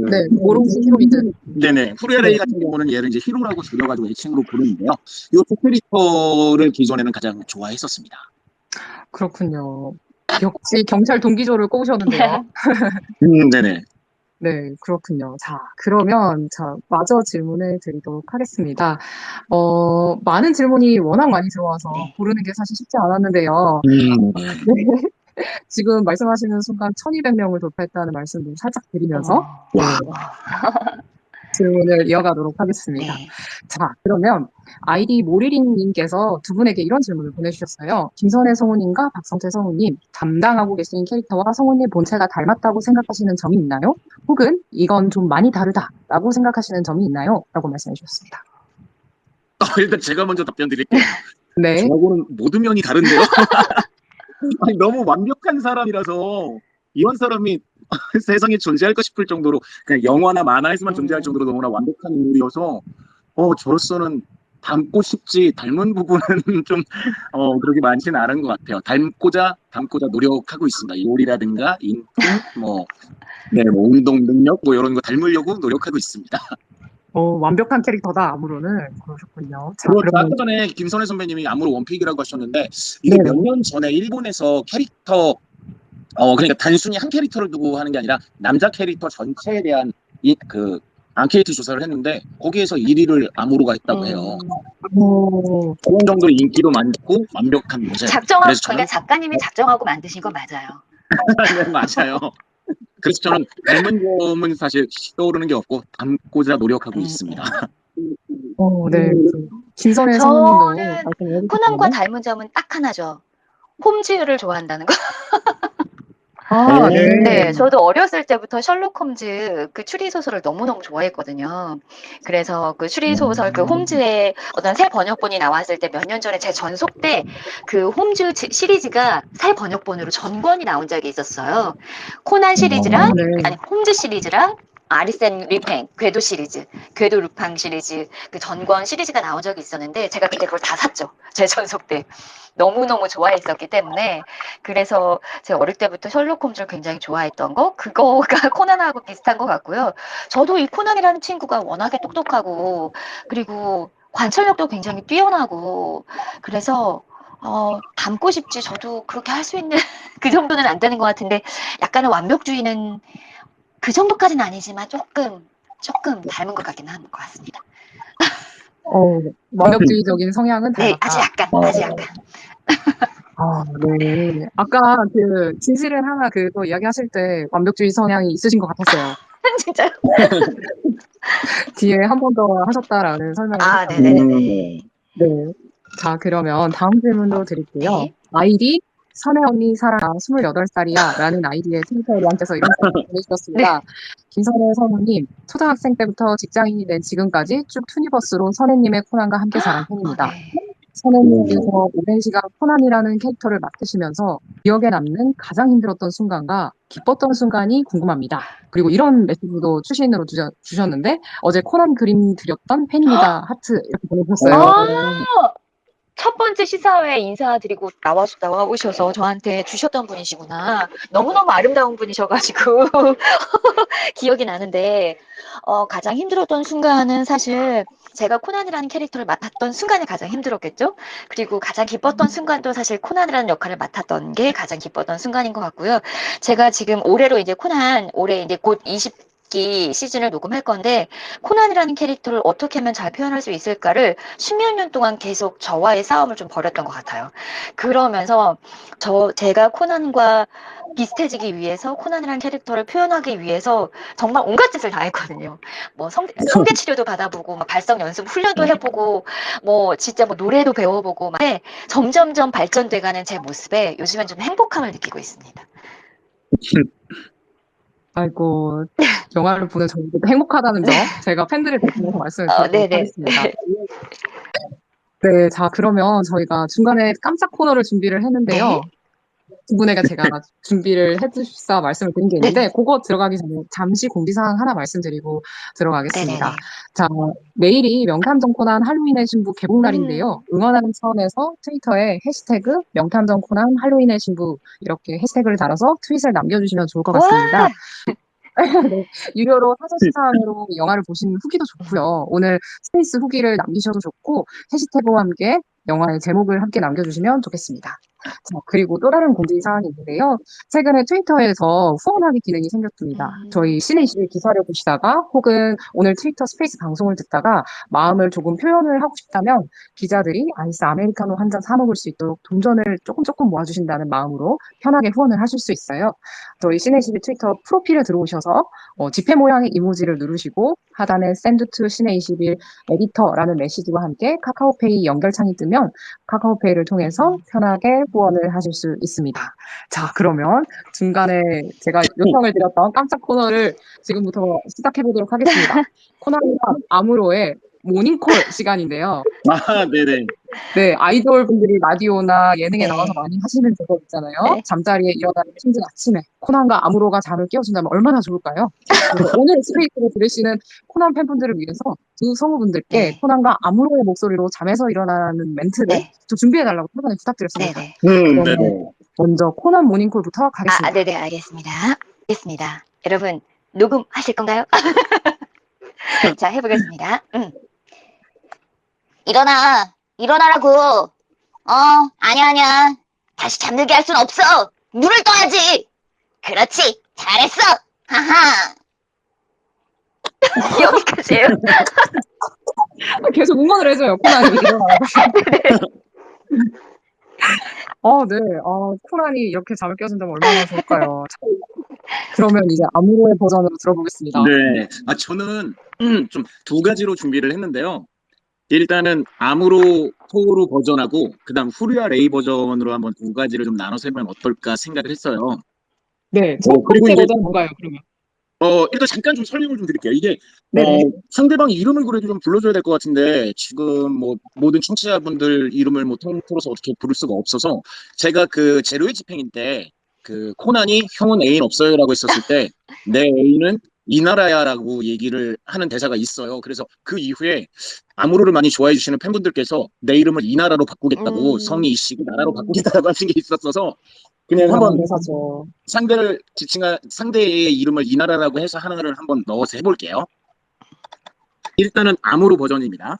네, 모롱스 히로미즈. 네네. 후레레이 같은 경우는 얘를 이제 히로라고 줄여가지고 애칭으로 부르는데요. 이 두 캐릭터를 기존에는 가장 좋아했었습니다. 그렇군요. 역시 경찰 동기조를 꼽으셨는데요. 네네. 네, 그렇군요. 자, 그러면, 마저 질문을 드리도록 하겠습니다. 많은 질문이 워낙 많이 들어와서 네. 고르는 게 사실 쉽지 않았는데요. 네, 지금 말씀하시는 순간 1200명을 돌파했다는 말씀도 살짝 드리면서, 네, 질문을 이어가도록 하겠습니다. 네. 자, 그러면 아이디 모리링님께서 두 분에게 이런 질문을 보내주셨어요. 김선혜 성우님과 박성태 성우님, 담당하고 계신 캐릭터와 성우님 본체가 닮았다고 생각하시는 점이 있나요? 혹은 이건 좀 많이 다르다라고 생각하시는 점이 있나요? 라고 말씀해 주셨습니다. 일단 제가 먼저 답변 드릴게요. 네. 저하고는 모든 면이 다른데요. 아니, 너무 완벽한 사람이라서 이런 사람이 세상에 존재할까 싶을 정도로 그냥 영화나 만화에서만 존재할 정도로 너무나 완벽한 인물이어서 저로서는 닮고 싶지 닮은 부분은 좀 그렇게 많지는 않은 것 같아요. 닮고자 노력하고 있습니다. 요리라든가 인품 뭐 운동 능력 뭐 이런 거 닮으려고 노력하고 있습니다. 완벽한 캐릭터다, 아무로는. 그러셨군요. 자, 그렇죠. 아까 그러면, 전에 김선혜 선배님이 아무로 원픽이라고 하셨는데 이게 네. 몇 년 전에 일본에서 캐릭터 그러니까 단순히 한 캐릭터를 두고 하는 게 아니라 남자 캐릭터 전체에 대한 그 앙케이트 조사를 했는데 거기에서 1위를 아무로가 했다고 해요. 그런 정도로 인기도 많고 완벽한 모델. 그래서 그러니까 작가님이 작정하고 만드신 건 맞아요. 네, 맞아요. 그래서 저는 닮은 점은 사실 떠오르는 게 없고 닮고자 노력하고 있습니다. 네. 김선혜 성우님도 저는 말씀해 코난과 주셨잖아요. 닮은 점은 딱 하나죠. 홈즈를 좋아한다는 거. 네. 네, 저도 어렸을 때부터 셜록 홈즈 그 추리 소설을 너무너무 좋아했거든요. 그래서 그 추리 소설 그 홈즈의 어떤 새 번역본이 나왔을 때 몇 년 전에 제 전속 때 그 홈즈 시리즈가 새 번역본으로 전권이 나온 적이 있었어요. 코난 시리즈랑 네. 아니 홈즈 시리즈랑 아리센 리팽, 궤도 시리즈, 궤도 루팡 시리즈, 그 전권 시리즈가 나온 적이 있었는데 제가 그때 그걸 다 샀죠. 제 전속 때. 너무너무 좋아했었기 때문에 그래서 제가 어릴 때부터 셜록 홈즈를 굉장히 좋아했던 거 그거가 코난하고 비슷한 것 같고요. 저도 이 코난이라는 친구가 워낙에 똑똑하고 그리고 관찰력도 굉장히 뛰어나고 그래서 닮고 싶지 저도 그렇게 할 수 있는 그 정도는 안 되는 것 같은데 약간의 완벽주의는 그 정도까지는 아니지만 조금 닮은 것 같긴 한 것 같습니다. 완벽주의적인 성향은 네, 닮았다. 아주 약간. 네. 아까 그 진실은 하나 그거 이야기하실 때 완벽주의 성향이 있으신 것 같았어요. 진짜요? 뒤에 한 번 더 하셨다라는 설명을 했잖아요. 네네네. 네. 자, 그러면 다음 질문도 드릴게요. 네. 아이디 선혜 언니 사랑 28살이야 라는 아이디의 트위터에님께서 이런 질문을 보내주셨습니다. 김선혜 선우님, 초등학생 때부터 직장인이 된 지금까지 쭉 투니버스로 선혜님의 코난과 함께 자란 팬입니다. 네. 선혜님께서 오랜 시간 코난이라는 캐릭터를 맡으시면서 기억에 남는 가장 힘들었던 순간과 기뻤던 순간이 궁금합니다. 그리고 이런 메시지도 추신으로 주셨는데 어제 코난 그림 드렸던 팬입니다. 하트 이렇게 보내주셨어요. 첫 번째 시사회 인사드리고 나와오셔서 저한테 주셨던 분이시구나. 너무너무 아름다운 분이셔가지고 기억이 나는데, 가장 힘들었던 순간은 사실 제가 코난이라는 캐릭터를 맡았던 순간이 가장 힘들었겠죠? 그리고 가장 기뻤던 순간도 사실 코난이라는 역할을 맡았던 게 가장 기뻤던 순간인 것 같고요. 제가 지금 올해로 이제 올해 이제 곧 20기 시즌을 녹음할 건데, 코난이라는 캐릭터를 어떻게 하면 잘 표현할 수 있을까를 십몇 년 동안 계속 저와의 싸움을 좀 벌였던 것 같아요. 그러면서 제가 코난과 비슷해지기 위해서, 코난이라는 캐릭터를 표현하기 위해서 정말 온갖 짓을 다 했거든요. 뭐 성대 치료도 받아보고, 막 발성 연습 훈련도 해보고, 뭐 진짜 뭐 노래도 배워보고, 막 점점점 발전돼가는 제 모습에 요즘엔 좀 행복함을 느끼고 있습니다. 아이고, 영화를 보는 저희도 행복하다는 점, 제가 팬들을 대표해서 말씀을 드리도록 네네. 하겠습니다. 네, 자, 그러면 저희가 중간에 깜짝 코너를 준비를 했는데요. 네. 두 분에게 제가 준비를 해주십사 말씀을 드린 게 있는데, 네네. 그거 들어가기 전에 잠시 공지사항 하나 말씀드리고 들어가겠습니다. 네네네. 자, 내일이 명탐정 코난 할로윈의 신부 개봉날인데요. 응원하는 차원에서 트위터에 해시태그 명탐정 코난 할로윈의 신부 이렇게 해시태그를 달아서 트윗을 남겨주시면 좋을 것 같습니다. 와! 네, 유료로 사전시사회로 영화를 보시는 후기도 좋고요. 오늘 스페이스 후기를 남기셔도 좋고 해시태그와 함께 영화의 제목을 함께 남겨주시면 좋겠습니다. 자, 그리고 또 다른 공지사항이 있는데요. 최근에 트위터에서 후원하기 기능이 생겼습니다. 저희 시내21 기사를 보시다가 혹은 오늘 트위터 스페이스 방송을 듣다가 마음을 조금 표현을 하고 싶다면 기자들이 아이스 아메리카노 한 잔 사 먹을 수 있도록 돈전을 조금 모아주신다는 마음으로 편하게 후원을 하실 수 있어요. 저희 시내21 트위터 프로필에 들어오셔서 지폐 모양의 이모지를 누르시고 하단에 send to 시내21 에디터라는 메시지와 함께 카카오페이 연결창이 뜨면 카카오페이를 통해서 편하게 후원을 하실 수 있습니다. 자, 그러면 중간에 제가 요청을 드렸던 깜짝 코너를 지금부터 시작해 보도록 하겠습니다. 코너는 아무로의 모닝콜 시간인데요. 아, 네네. 네, 아이돌 분들이 라디오나 예능에 네. 나와서 많이 하시는 제법 있잖아요. 네. 잠자리에 일어나는 힘든 아침에 코난과 아무로가 잠을 깨워준다면 얼마나 좋을까요? 그래서 오늘 스페이스를 들으시는 코난 팬분들을 위해서 두 성우분들께 네. 코난과 아무로의 목소리로 잠에서 일어나는 멘트를 네. 좀 준비해달라고 사전에 부탁드렸습니다. 네네. 그러면 네네. 먼저 코난 모닝콜부터 가겠습니다. 네네, 알겠습니다. 알겠습니다. 여러분, 녹음하실 건가요? 자, 해보겠습니다. 일어나라고. 아니야. 다시 잠들게 할 순 없어. 눈을 떠야지. 그렇지, 잘했어. 하하. 여기까지예요. 계속 응원을 해줘요, 코난이 일어나라고. 네. 코난이 이렇게 잠을 깨워준다면 얼마나 좋을까요? 그러면 이제 아무로의 버전으로 들어보겠습니다. 네. 저는 좀 두 가지로 준비를 했는데요. 일단은 아무로 토로 버전하고 그다음 후리아 레이 버전으로 한번 두 가지를 좀 나눠서 해보면 어떨까 생각을 했어요. 네, 첫 그리고 번째 이제 버전 뭔가요, 그러면? 일단 잠깐 좀 설명을 좀 드릴게요. 이게 네네. 상대방 이름을 그래도 좀 불러줘야 될 것 같은데 지금 뭐 모든 청취자분들 이름을 뭐 통틀어서 어떻게 부를 수가 없어서 제가 그 제로의 집행인 때 그 코난이 형은 애인 없어요라고 했었을 때 내 애인은 이나라야라고 얘기를 하는 대사가 있어요. 그래서 그 이후에 아무로를 많이 좋아해 주시는 팬분들께서 내 이름을 이나라로 바꾸겠다고 성이 이씨고 나라로 바꾸겠다고 하신 게 있었어서 그냥 한번 대사죠. 상대의 이름을 이나라라고 해서 하나를 한번 넣어서 해볼게요. 일단은 아무로 버전입니다.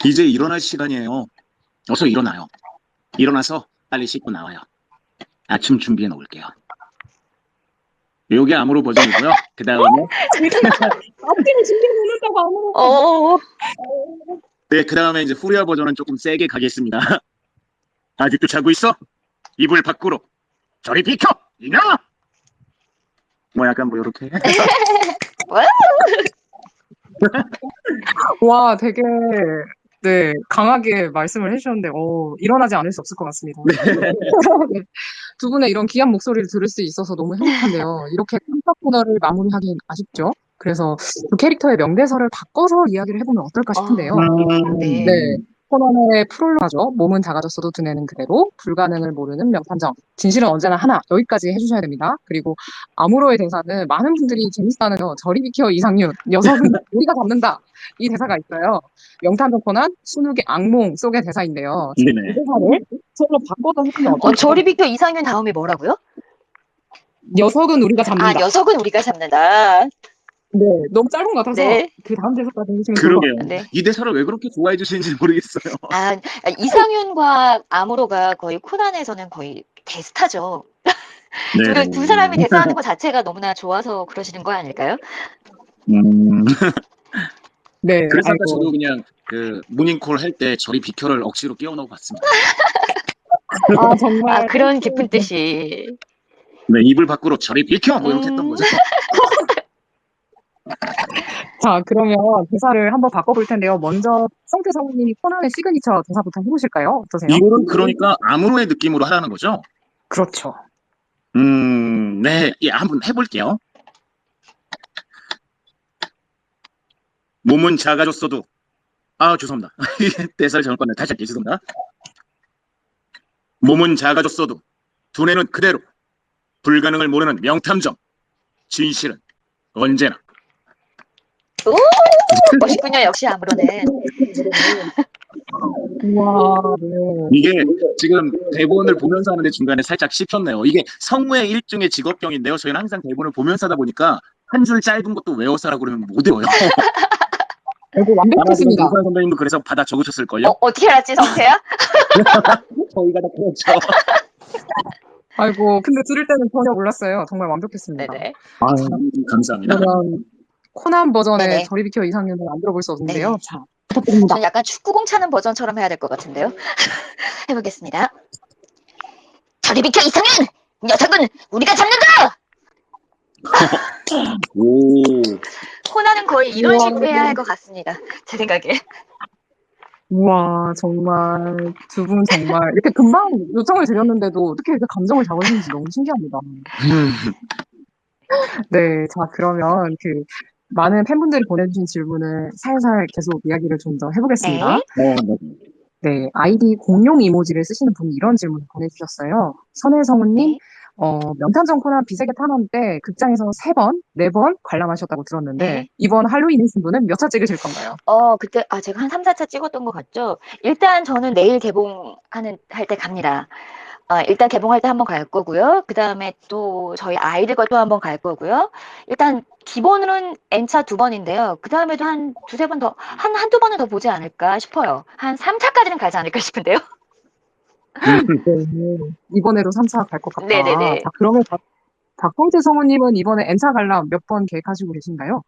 이제 일어날 시간이에요. 어서 일어나요. 일어나서 빨리 씻고 나와요. 아침 준비해 놓을게요. 요게 아무로 버전이고요. 그 다음에 아침에 준비해 놓는다고 아무로. 네, 그 다음에 이제 후리아 버전은 조금 세게 가겠습니다. 아직도 자고 있어? 이불 밖으로 저리 비켜! 일어나! 뭐 약간 뭐 이렇게 와, 되게 네, 강하게 말씀을 해주셨는데 일어나지 않을 수 없을 것 같습니다. 네, 두 분의 이런 귀한 목소리를 들을 수 있어서 너무 행복한데요. 이렇게 깜짝 코너를 마무리하긴 아쉽죠. 그래서 그 캐릭터의 명대사를 바꿔서 이야기를 해보면 어떨까 싶은데요. 네. 네. 코난의 프롤로그죠. 몸은 작아졌어도 두뇌는 그대로, 불가능을 모르는 명탐정, 진실은 언제나 하나. 여기까지 해주셔야 됩니다. 그리고 아무로의 대사는 많은 분들이 재밌다는 저리 비켜 이상윤, 녀석은 우리가 잡는다. 이 대사가 있어요. 명탐정 코난 순욱의 악몽 속의 대사인데요. 이 네네. 대사를 서로 바꿔서 해주면 어떨까요? 저리 비켜 이상윤 다음에 뭐라고요? 녀석은 우리가 잡는다. 아, 녀석은 우리가 잡는다. 네, 너무 짧은 것 같아서 네. 그 다음 대사까지 해주시면 좋을 것 그러게요. 네. 이 대사를 왜 그렇게 좋아해 주시는지 모르겠어요. 아, 이상윤과 아무로가 거의 코난에서는 거의 대스타죠. 네. 두 사람이 대사하는 것 자체가 너무나 좋아서 그러시는 거 아닐까요? 네, 그래서 아까 아이고. 저도 그냥 그 모닝콜 할 때 저리 비켜를 억지로 끼워 넣어 봤습니다. 아, 정말. 아, 그런 깊은 뜻이. 네, 이불 밖으로 저리 비켜 뭐 이렇게 했던 거죠. 자, 그러면 대사를 한번 바꿔볼 텐데요. 먼저 성태 성우님이 코난의 시그니처 대사부터 해보실까요? 어떠세요? 이거는 그러니까 아무로의 느낌으로 하라는 거죠. 그렇죠. 네, 예, 한번 해볼게요. 몸은 작아졌어도, 죄송합니다. 대사를 잘못 봤네. 다시 할게요. 죄송합니다. 몸은 작아졌어도 두뇌는 그대로, 불가능을 모르는 명탐정, 진실은 언제나. 멋있군요, 역시 아무로는. 우와, 네. 이게 지금 대본을 보면서 하는데 중간에 살짝 씹혔네요. 이게 성우의 일종의 직업병인데요. 저희는 항상 대본을 보면서 하다 보니까 한 줄 짧은 것도 외워서 하라고 그러면 못 외워요. 아이고, 완벽했습니다. 김선 선배님도 그래서 받아 적으셨을걸요? 어떻게 알았지, 성태야? 저희가 다 그렇죠. 아이고, 근데 들을 때는 전혀 몰랐어요. 정말 완벽했습니다. 네네. 감사합니다. 그러면 코난 버전의 네네. 저리 비켜 이상윤을 안 들어볼 수 없는데요. 네네. 자, 부탁드립니다. 전 약간 축구공 차는 버전처럼 해야 될 것 같은데요. 해보겠습니다. 저리 비켜 이상윤! 녀석은 우리가 잡는다! 오, 코난은 거의 이런 우와. 식으로 해야 할 것 같습니다. 제 생각에. 우와, 정말 두 분 정말 이렇게 금방 요청을 드렸는데도 어떻게 이렇게 감정을 잡으시는지 너무 신기합니다. 네, 자, 그러면 그 많은 팬분들이 보내주신 질문을 살살 계속 이야기를 좀 더 해보겠습니다. 네. 네, 아이디 공룡 이모지를 쓰시는 분이 이런 질문을 보내주셨어요. 선혜성우님, 네. 명탐정 코난 비세계 탐험 때 극장에서 3번, 4번 관람하셨다고 들었는데 네. 이번 할로윈 신부는 몇 차 찍으실 건가요? 그때, 제가 한 3, 4차 찍었던 것 같죠? 일단 저는 내일 할 때 갑니다. 일단 개봉할 때 한번 갈 거고요. 그 다음에 또 저희 아이들과 또 한번 갈 거고요. 일단 기본으로는 N차 2번인데요. 그 다음에도 한 두세 번 더, 한두 번은 더 보지 않을까 싶어요. 한 3차까지는 가지 않을까 싶은데요. 네, 이번에도 3차 갈 것 같다. 네네네. 자, 그러면 박성재 성우님은 이번에 N차 관람 몇 번 계획하시고 계신가요?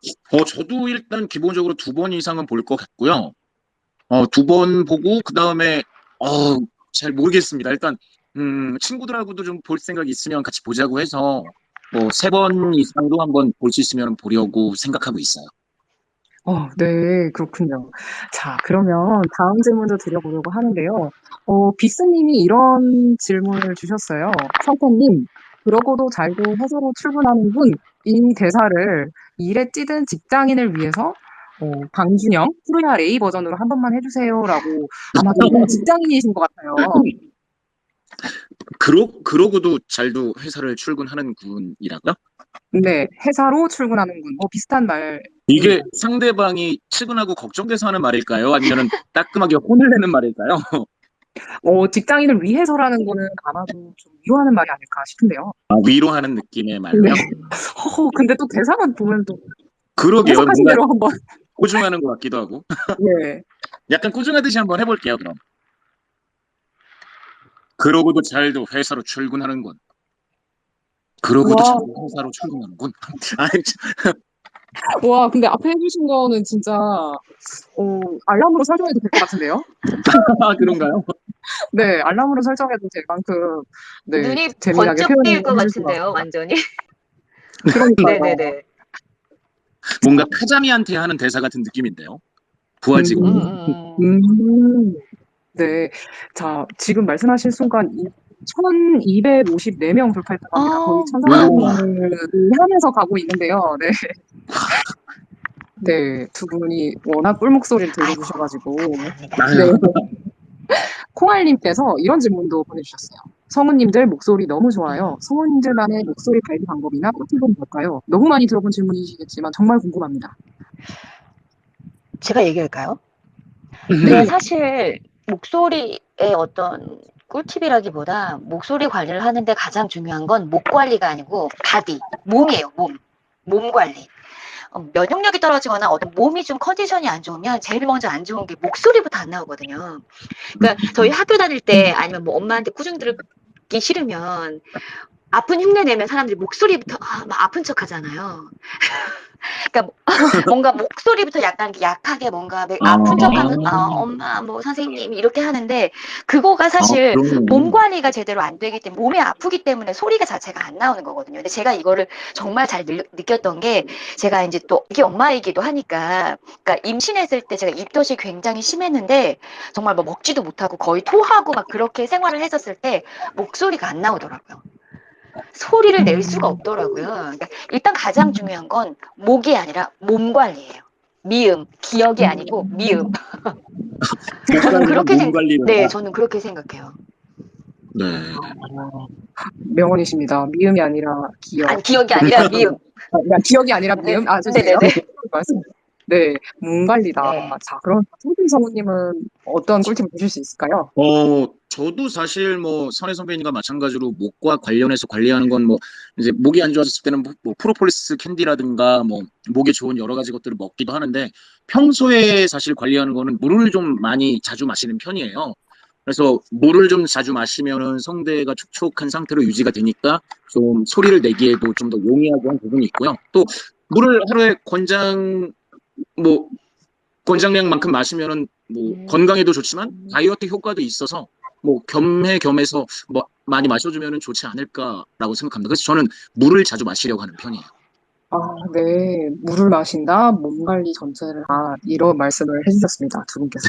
저도 일단 기본적으로 2번 이상은 볼 것 같고요. 2번 보고 그 다음에 잘 모르겠습니다. 일단 친구들하고도 좀 볼 생각이 있으면 같이 보자고 해서 뭐 3번 이상도 한번 볼 수 있으면 보려고 생각하고 있어요. 네, 그렇군요. 자, 그러면 다음 질문도 드려보려고 하는데요. 비스님이 이런 질문을 주셨어요. 성태님, 그러고도 잘도 회사로 출근하는군. 이 대사를 일에 찌든 직장인을 위해서 강준영, 프로야 레이 버전으로 한 번만 해주세요라고 아마도 이분 직장인이신 것 같아요. 그러고도 잘도 회사를 출근하는 군이라고요? 네, 회사로 출근하는군. 비슷한 말. 이게 상대방이 출근하고 걱정돼서 하는 말일까요? 아니면 따끔하게 혼을 내는 말일까요? 직장인을 위해서라는 거는 아마도 좀 위로하는 말이 아닐까 싶은데요. 위로하는 느낌의 말로요? 네. 근데 또 대사만 보면 또 그러게요. 해석하신 뭔가 대로 한번. 꾸중하는 것 같기도 하고. 네. 약간 꾸중하듯이 한번 해볼게요, 그럼. 그러고도 잘도 회사로 출근하는군. 그러고도 와. 잘도 회사로 출근하는군. 아니, 와, 근데 앞에 해주신 거는 진짜 알람으로 설정해도 될 것 같은데요? 그런가요? 네, 알람으로 설정해도 될 만큼 네, 눈이 재미나게 번쩍 뜰 표현을 것 해주신 것 같은데요, 같습니다. 완전히. 그러니까요. 네네네. 뭔가 카자미한테 하는 대사 같은 느낌인데요. 부하 직원. 네. 자, 지금 말씀하신 순간 1254명 돌파했다고 합니다. 거의 1400명을 향해서 가고 있는데요. 네. 네, 두 분이 워낙 꿀 목소리를 들려주셔가지고. 네. 송알님께서 이런 질문도 보내주셨어요. 성우님들 목소리 너무 좋아요. 성우님들만의 목소리 관리 방법이나 꿀팁은 뭘까요? 너무 많이 들어본 질문이시겠지만 정말 궁금합니다. 제가 얘기할까요? 근데 사실 목소리의 어떤 꿀팁이라기보다 목소리 관리를 하는데 가장 중요한 건 목 관리가 아니고 바디, 몸이에요, 몸. 몸 관리. 면역력이 떨어지거나 어떤 몸이 좀 컨디션이 안 좋으면 제일 먼저 안 좋은 게 목소리부터 안 나오거든요. 그러니까 저희 학교 다닐 때 아니면 뭐 엄마한테 꾸중 들기 싫으면 아픈 흉내 내면 사람들이 목소리부터 막 아픈 척 하잖아요. 그러니까 뭔가 목소리부터 약간 약하게 뭔가 아픈 척하면 엄마 뭐 선생님 이렇게 하는데 그거가 사실 몸 관리가 제대로 안 되기 때문에 몸이 아프기 때문에 소리가 자체가 안 나오는 거거든요. 근데 제가 이거를 정말 잘 느꼈던 게 제가 이제 또 이게 엄마이기도 하니까 그러니까 임신했을 때 제가 입덧이 굉장히 심했는데 정말 뭐 먹지도 못하고 거의 토하고 막 그렇게 생활을 했었을 때 목소리가 안 나오더라고요. 소리를 낼 수가 없더라고요. 그러니까 일단 가장 중요한 건 목이 아니라 몸 관리예요. 미음, 기억이 아니고 미음. 저는 그렇게 몸 관리를 네, 해라. 저는 그렇게 생각해요. 네. 명언이십니다. 미음이 아니라 기억. 아니, 기억이 아니라 미음. 기억이 아니라 네, 미음? 죄송해요. 네네네. 말씀. 네, 몸 관리다. 네. 자, 그럼 송빈 성우님은 어떤 꿀팁을 주실 수 있을까요? 저도 사실 뭐 선혜 선배님과 마찬가지로 목과 관련해서 관리하는 건 뭐 이제 목이 안 좋아졌을 때는 뭐 프로폴리스 캔디라든가 뭐 목에 좋은 여러 가지 것들을 먹기도 하는데 평소에 사실 관리하는 거는 물을 좀 많이 자주 마시는 편이에요. 그래서 물을 좀 자주 마시면은 성대가 촉촉한 상태로 유지가 되니까 좀 소리를 내기에도 좀 더 용이하게 한 부분이 있고요. 또 물을 하루에 뭐 권장량만큼 마시면은 뭐 건강에도 좋지만 다이어트 효과도 있어서 뭐 겸해서 뭐 많이 마셔주면은 좋지 않을까라고 생각합니다. 그래서 저는 물을 자주 마시려고 하는 편이에요. 네. 물을 마신다, 몸 관리 전체를 이런 말씀을 해주셨습니다. 두 분께서.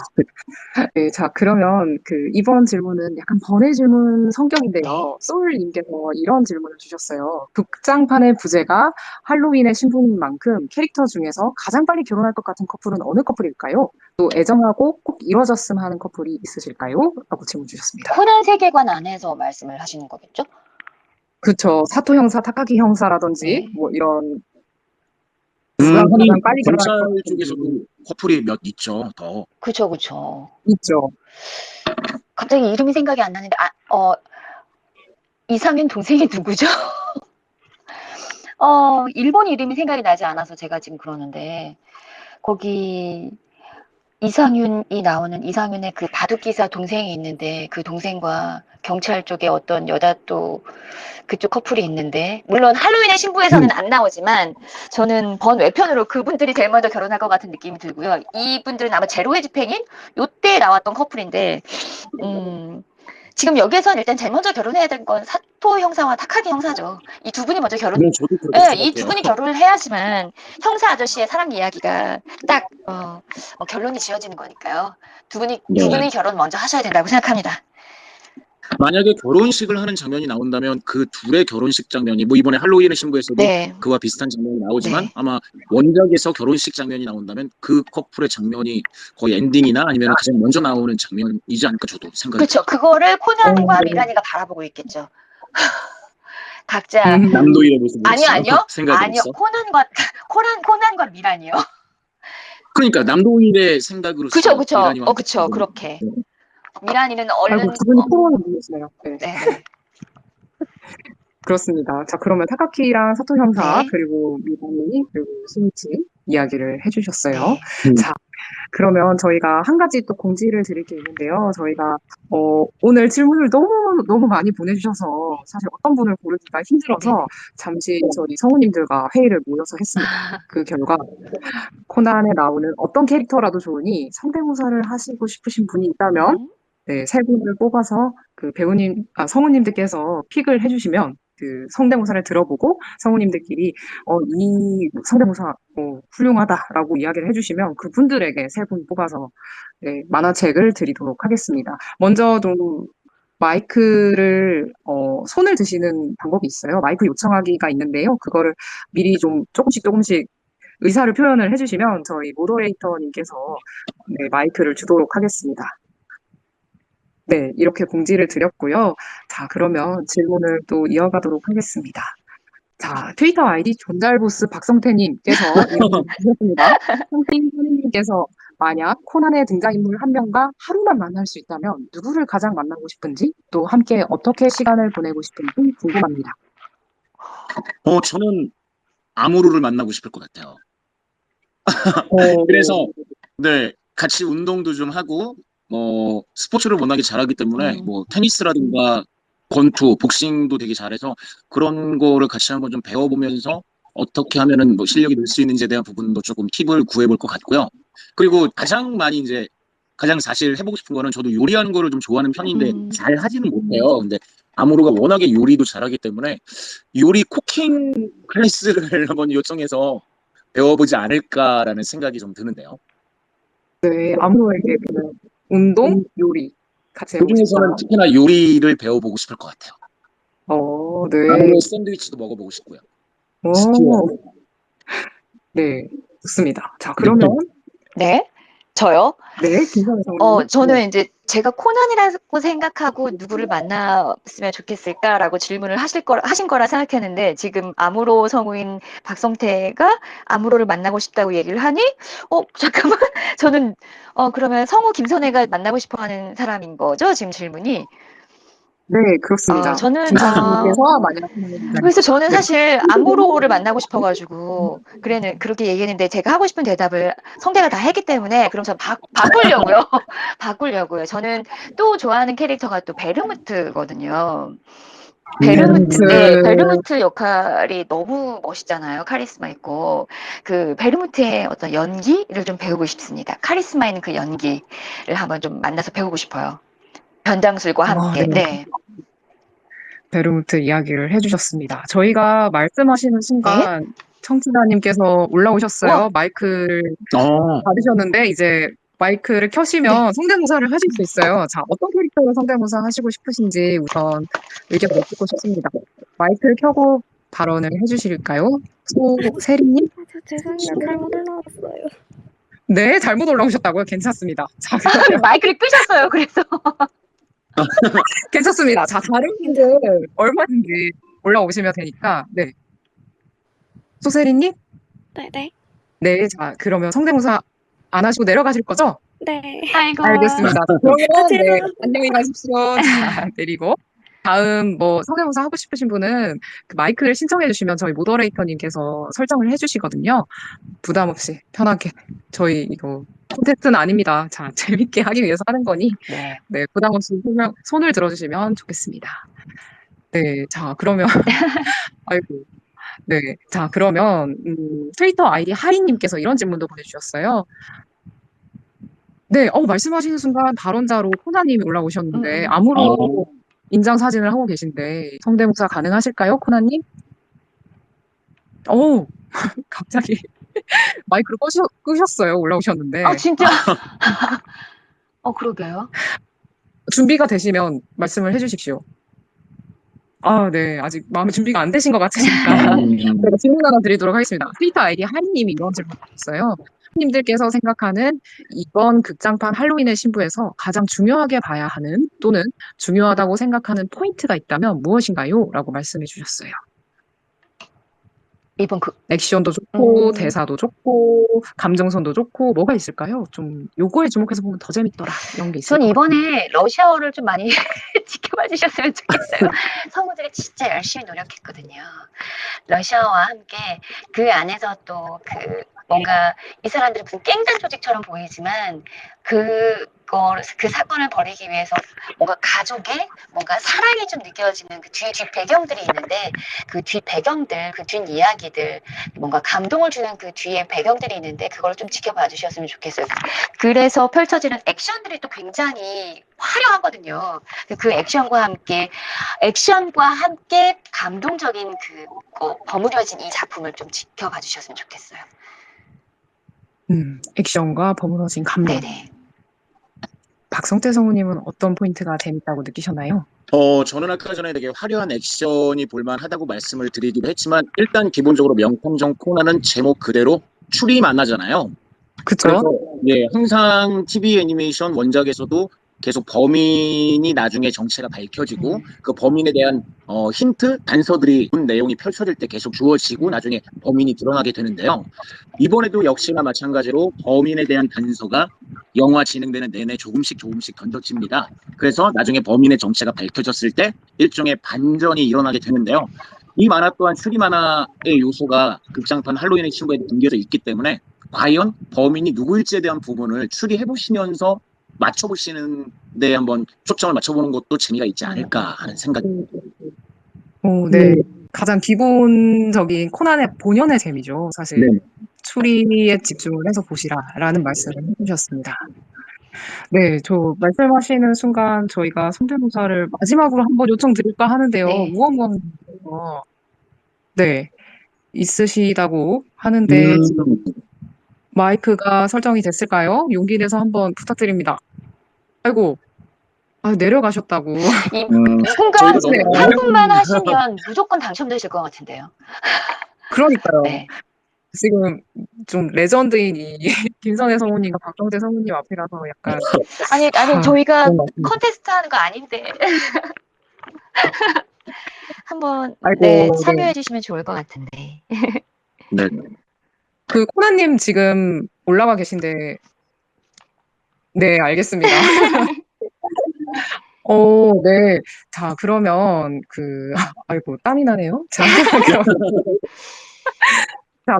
네, 자, 그러면 이번 질문은 약간 번외 질문 네. 성격인데요. 소울님께서 이런 질문을 주셨어요. 극장판의 부제가 할로윈의 신부인 만큼 캐릭터 중에서 가장 빨리 결혼할 것 같은 커플은 어느 커플일까요? 또 애정하고 꼭 이뤄졌으면 하는 커플이 있으실까요? 라고 질문 주셨습니다. 코난 세계관 안에서 말씀을 하시는 거겠죠? 그쵸. 사토 형사, 타카기 형사라든지, 네. 뭐 이런, 누가 하긴 가장 빨리 결혼할 경찰 것 같은 쪽에서도 커플이 몇 있죠, 더. 그쵸, 그쵸. 있죠. 갑자기 이름이 생각이 안 나는데, 이상윤 동생이 누구죠? 일본 이름이 생각이 나지 않아서 제가 지금 그러는데, 거기, 이상윤이 나오는 이상윤의 그 바둑기사 동생이 있는데 그 동생과 경찰 쪽에 어떤 여자 또 그쪽 커플이 있는데 물론 할로윈의 신부에서는 안 나오지만 저는 번외편으로 그분들이 제일 먼저 결혼할 것 같은 느낌이 들고요. 이분들은 아마 제로의 집행인 요때 나왔던 커플인데 지금 여기에서는 일단 제일 먼저 결혼해야 될 건 사토 형사와 타카기 형사죠. 이 두 분이 먼저 네, 저도 그렇게 네, 생각해요. 이 두 분이 결혼을 해야지만 형사 아저씨의 사랑 이야기가 딱 결론이 지어지는 거니까요. 두 분이 네. 결혼 먼저 하셔야 된다고 생각합니다. 만약에 결혼식을 하는 장면이 나온다면 그 둘의 결혼식 장면이 뭐 이번에 할로윈의 신부에서도 네. 그와 비슷한 장면이 나오지만 네. 아마 원작에서 결혼식 장면이 나온다면 그 커플의 장면이 거의 엔딩이나 아니면 가장 먼저 나오는 장면이지 않을까 저도 생각이 그렇죠. 그거를 코난과 미란이가 바라보고 있겠죠. 각자 남도일의 모습으로서 아니요. 생각으로서 코난과 미란이요. 그러니까 남도일의 생각으로서 그쵸. 미란이와 그쵸. 그렇게. 네. 미란이는 아이고, 얼른 두 분이 토론을 보내시네요. 네. 네. 그렇습니다. 자, 그러면 타카키랑 사토 형사, 네. 그리고 미나미, 그리고 스미치 이야기를 해주셨어요. 네. 자, 그러면 저희가 한 가지 또 공지를 드릴 게 있는데요. 저희가, 오늘 질문을 너무 많이 보내주셔서 사실 어떤 분을 고르기가 힘들어서 잠시 저희 성우님들과 회의를 모여서 했습니다. 그 결과, 코난에 나오는 어떤 캐릭터라도 좋으니 성대모사를 하시고 싶으신 분이 있다면, 네, 세 분을 뽑아서 성우님들께서 픽을 해주시면 그 성대모사를 들어보고 성우님들끼리 이 성대모사 훌륭하다라고 이야기를 해주시면 그분들에게 세 분 뽑아서 네, 만화책을 드리도록 하겠습니다. 먼저 좀 마이크를 손을 드시는 방법이 있어요. 마이크 요청하기가 있는데요. 그거를 미리 좀 조금씩 의사를 표현을 해주시면 저희 모더레이터님께서 네, 마이크를 주도록 하겠습니다. 네, 이렇게 공지를 드렸고요. 자, 그러면 질문을 또 이어가도록 하겠습니다. 자, 트위터 아이디 존잘보스 박성태님께서 이런 질문 주셨습니다. 성태님께서 만약 코난의 등장인물 한 명과 하루만 만날 수 있다면 누구를 가장 만나고 싶은지, 또 함께 어떻게 시간을 보내고 싶은지 궁금합니다. 저는 아무로를 만나고 싶을 것 같아요. 어, 그래서 네, 같이 운동도 좀 하고 스포츠를 워낙에 잘하기 때문에 뭐 테니스라든가 권투, 복싱도 되게 잘해서 그런 거를 같이 한번 좀 배워보면서 어떻게 하면은 뭐 실력이 늘 수 있는지에 대한 부분도 조금 팁을 구해볼 것 같고요. 그리고 가장 사실 해보고 싶은 거는 저도 요리하는 거를 좀 좋아하는 편인데 잘 하지는 못해요. 근데 아무로가 워낙에 요리도 잘하기 때문에 요리 쿠킹 클래스를 한번 요청해서 배워보지 않을까라는 생각이 좀 드는데요. 네, 아무에게 그 운동, 요리 같이 그 해보고 중에서는 싶다. 특히나 요리를 배워보고 싶을 것 같아요. 네. 아무로의 샌드위치도 먹어보고 싶고요. 스튜어. 오, 네, 좋습니다. 자, 그러면, 네. 저요? 네, 김선혜 성우님. 저는 이제 제가 코난이라고 생각하고 누구를 만났으면 좋겠을까라고 질문을 하신 거라 생각했는데 지금 아무로 성우인 박성태가 아무로를 만나고 싶다고 얘기를 하니, 잠깐만. 저는, 그러면 성우 김선혜가 만나고 싶어 하는 사람인 거죠? 지금 질문이. 네, 그렇습니다. 저는, 김선혜님께서 만약 하는 그래서 저는 네. 사실 아무로를 만나고 싶어가지고 그렇게 얘기했는데 제가 하고 싶은 대답을 성대가 다 했기 때문에 그럼 저 바꾸려고요. 바꾸려고요. 저는 또 좋아하는 캐릭터가 또 베르무트거든요. 베르무트. 네, 베르무트 역할이 너무 멋있잖아요. 카리스마 있고. 그 베르무트의 어떤 연기를 좀 배우고 싶습니다. 카리스마 있는 그 연기를 한번 좀 만나서 배우고 싶어요. 변장술과 함께. 네. 네. 베르무트 이야기를 해주셨습니다. 저희가 말씀하시는 네. 순간 청취자님께서 올라오셨어요. 우와. 마이크를 어, 받으셨는데 이제 마이크를 켜시면 네. 성대모사를 하실 수 있어요. 자, 어떤 캐릭터로 성대모사 하시고 싶으신지 우선 의견을 듣고 싶습니다. 마이크를 켜고 발언을 해주실까요? 소세리님? 저 죄송해요. 잘못 올라왔어요. 네, 잘못 올라오셨다고요? 괜찮습니다. 자, 그러면 마이크를 끄셨어요. 그래서. 괜찮습니다. 자, 다른 분들 얼마든지 올라오시면 되니까, 네. 소세리님? 네네. 네, 자, 그러면 성대모사 안 하시고 내려가실 거죠? 네. 아이고. 알겠습니다. 그러면, 네, 죄송합니다. 안녕히 가십시오. 자, 내리고. 다음, 뭐, 성대모사 하고 싶으신 분은 그 마이크를 신청해 주시면 저희 모더레이터님께서 설정을 해 주시거든요. 부담 없이, 편하게. 저희 이거 콘텐츠는 아닙니다. 자, 재밌게 하기 위해서 하는 거니, 네. 네, 부담 없이 손을 들어주시면 좋겠습니다. 네, 자, 그러면, 아이고. 네, 자, 그러면, 트위터 아이디 하리님께서 이런 질문도 보내주셨어요. 네, 말씀하시는 순간 발언자로 코나님이 올라오셨는데, 아무로 인장 사진을 하고 계신데, 성대모사 가능하실까요, 코나님? 오, 갑자기 마이크를 끄셨어요, 올라오셨는데. 진짜. 그러게요. 준비가 되시면 말씀을 해주십시오. 네, 아직 마음의 준비가 안 되신 것 같으니까. 제가 질문 하나 드리도록 하겠습니다. 트위터 아이디 하리님이 이런 질문 주셨어요. 님들께서 생각하는 이번 극장판 할로윈의 신부에서 가장 중요하게 봐야 하는 또는 중요하다고 생각하는 포인트가 있다면 무엇인가요? 라고 말씀해 주셨어요. 이번 액션도 좋고 음. 대사도 좋고 감정선도 좋고 뭐가 있을까요? 좀 요거에 주목해서 보면 더 재밌더라 이런 게 있을 전 것 같아요. 이번에 러시아어를 좀 많이 지켜봐 주셨으면 좋겠어요. 성우들이 진짜 열심히 노력했거든요. 러시아어와 함께 그 안에서 또 뭔가 이 사람들이 무슨 깽단 조직처럼 보이지만 그 사건을 벌이기 위해서 뭔가 가족의 뭔가 사랑이 좀 느껴지는 그 뒤 배경들이 있는데 그 뒤 배경들, 그 뒷 이야기들, 뭔가 감동을 주는 그 뒤에 배경들이 있는데 그걸 좀 지켜봐 주셨으면 좋겠어요. 그래서 펼쳐지는 액션들이 또 굉장히 화려하거든요. 그 액션과 함께 감동적인 버무려진 이 작품을 좀 지켜봐 주셨으면 좋겠어요. 액션과 버무러진 감동. 네네. 박성태 성우님은 어떤 포인트가 재밌다고 느끼셨나요? 저는 아까 전에 되게 화려한 액션이 볼만하다고 말씀을 드리기도 했지만 일단 기본적으로 명탐정 코난은 제목 그대로 추리 만화잖아요. 그쵸? 그래서 예, 항상 TV 애니메이션 원작에서도 계속 범인이 나중에 정체가 밝혀지고 그 범인에 대한 힌트, 단서들이 본 내용이 펼쳐질 때 계속 주어지고 나중에 범인이 드러나게 되는데요. 이번에도 역시나 마찬가지로 범인에 대한 단서가 영화 진행되는 내내 조금씩 던져집니다. 그래서 나중에 범인의 정체가 밝혀졌을 때 일종의 반전이 일어나게 되는데요. 이 만화 또한 추리 만화의 요소가 극장판 할로윈의 친구에 담겨져 있기 때문에 과연 범인이 누구일지에 대한 부분을 추리해 보시면서 맞춰보시는 데 한번 초점을 맞춰보는 것도 재미가 있지 않을까 하는 생각이 네. 가장 기본적인 코난의 본연의 재미죠. 사실 네. 추리에 집중을 해서 보시라라는 말씀을 해주셨습니다. 네, 저 말씀하시는 순간 저희가 성대모사를 마지막으로 한번 요청드릴까 하는데요. 네. 우엉우엉님께서 네, 있으시다고 하는데 마이크가 설정이 됐을까요? 용기 내서 한번 부탁드립니다. 아이고, 내려가셨다고. 이분과 저희가 너무 한 분만 하시면 무조건 당첨되실 것 같은데요. 그러니까요. 네. 지금 좀 레전드인 이 김선혜 성우님과 박정재 성우님 앞이라서 약간 아니 저희가 그런 것 같습니다. 컨테스트 하는 거 아닌데 한번 아이고, 네, 네. 참여해 주시면 좋을 것 같은데. 네. 그 코나님 지금 올라와 계신데 네, 알겠습니다. 네. 자, 그러면 아이고, 땀이 나네요. 자,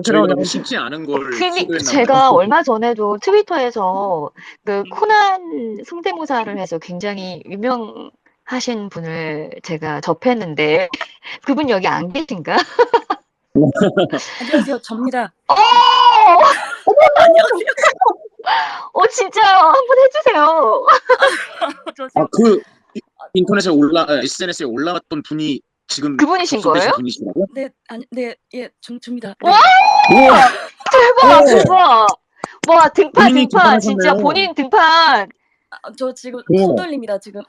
저희가 그러면 너무 쉽지 않은 걸 시도했나 제가 봐요. 얼마 전에도 트위터에서 그 코난 성대모사를 해서 굉장히 유명하신 분을 제가 접했는데 그분 여기 안 계신가? 안녕하세요. 접니다. 안녕하세요. 진짜요. 한번 해주세요. 저 지금 그 인터넷에 SNS에 올라왔던 분이 지금 그분이신 접속되신 거예요? 분이시라고요? 예, 접니다. 와! 우와! 대박, 대박. 와, 등판, 본인이 등판. 진짜 등판하셨네요. 본인 등판. 저 지금 우와. 손 떨립니다. 지금.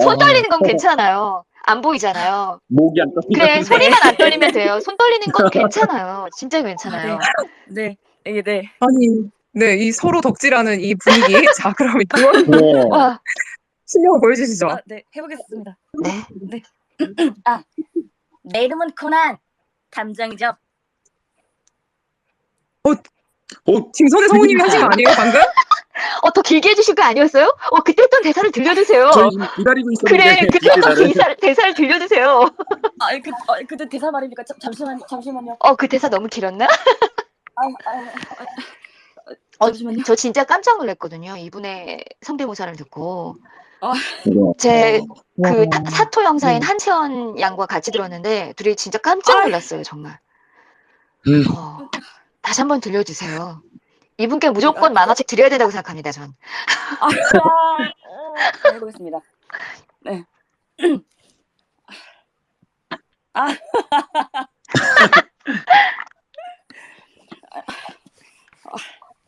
손 떨리는 건 괜찮아요. 안 보이잖아요. 목이 안 떨리는 그래, 소리만 안 떨리면 돼요. 손 떨리는 건 괜찮아요. 진짜 괜찮아요. 네. 아니, 네, 이 서로 덕질하는 이 분위기. 자, 그럼 이원 우와. 와, 실력을 보여주시죠. 네, 해보겠습니다. 네. 내 이름은 코난. 탐정이죠. 김선혜 성우님이 하신 거 아니에요, 방금? 더 길게 해주실 거 아니었어요? 그때 했던 대사를 들려주세요. 저희 지금 기다리고 있었는데 그래, 그때 했던 대사를. 대사를 들려주세요. 그때 대사 말입니까? 잠시만요. 그 대사 너무 길었나? 잠시만요. 저 진짜 깜짝 놀랐거든요. 이분의 성대모사를 듣고. 우와. 제 그 와. 사토 형사인 한채원 양과 같이 들었는데 둘이 진짜 깜짝 놀랐어요, 정말. 다시 한번 들려주세요. 이분께 무조건 만화책 드려야 된다고 생각합니다, 전. 해보겠습니다. 네.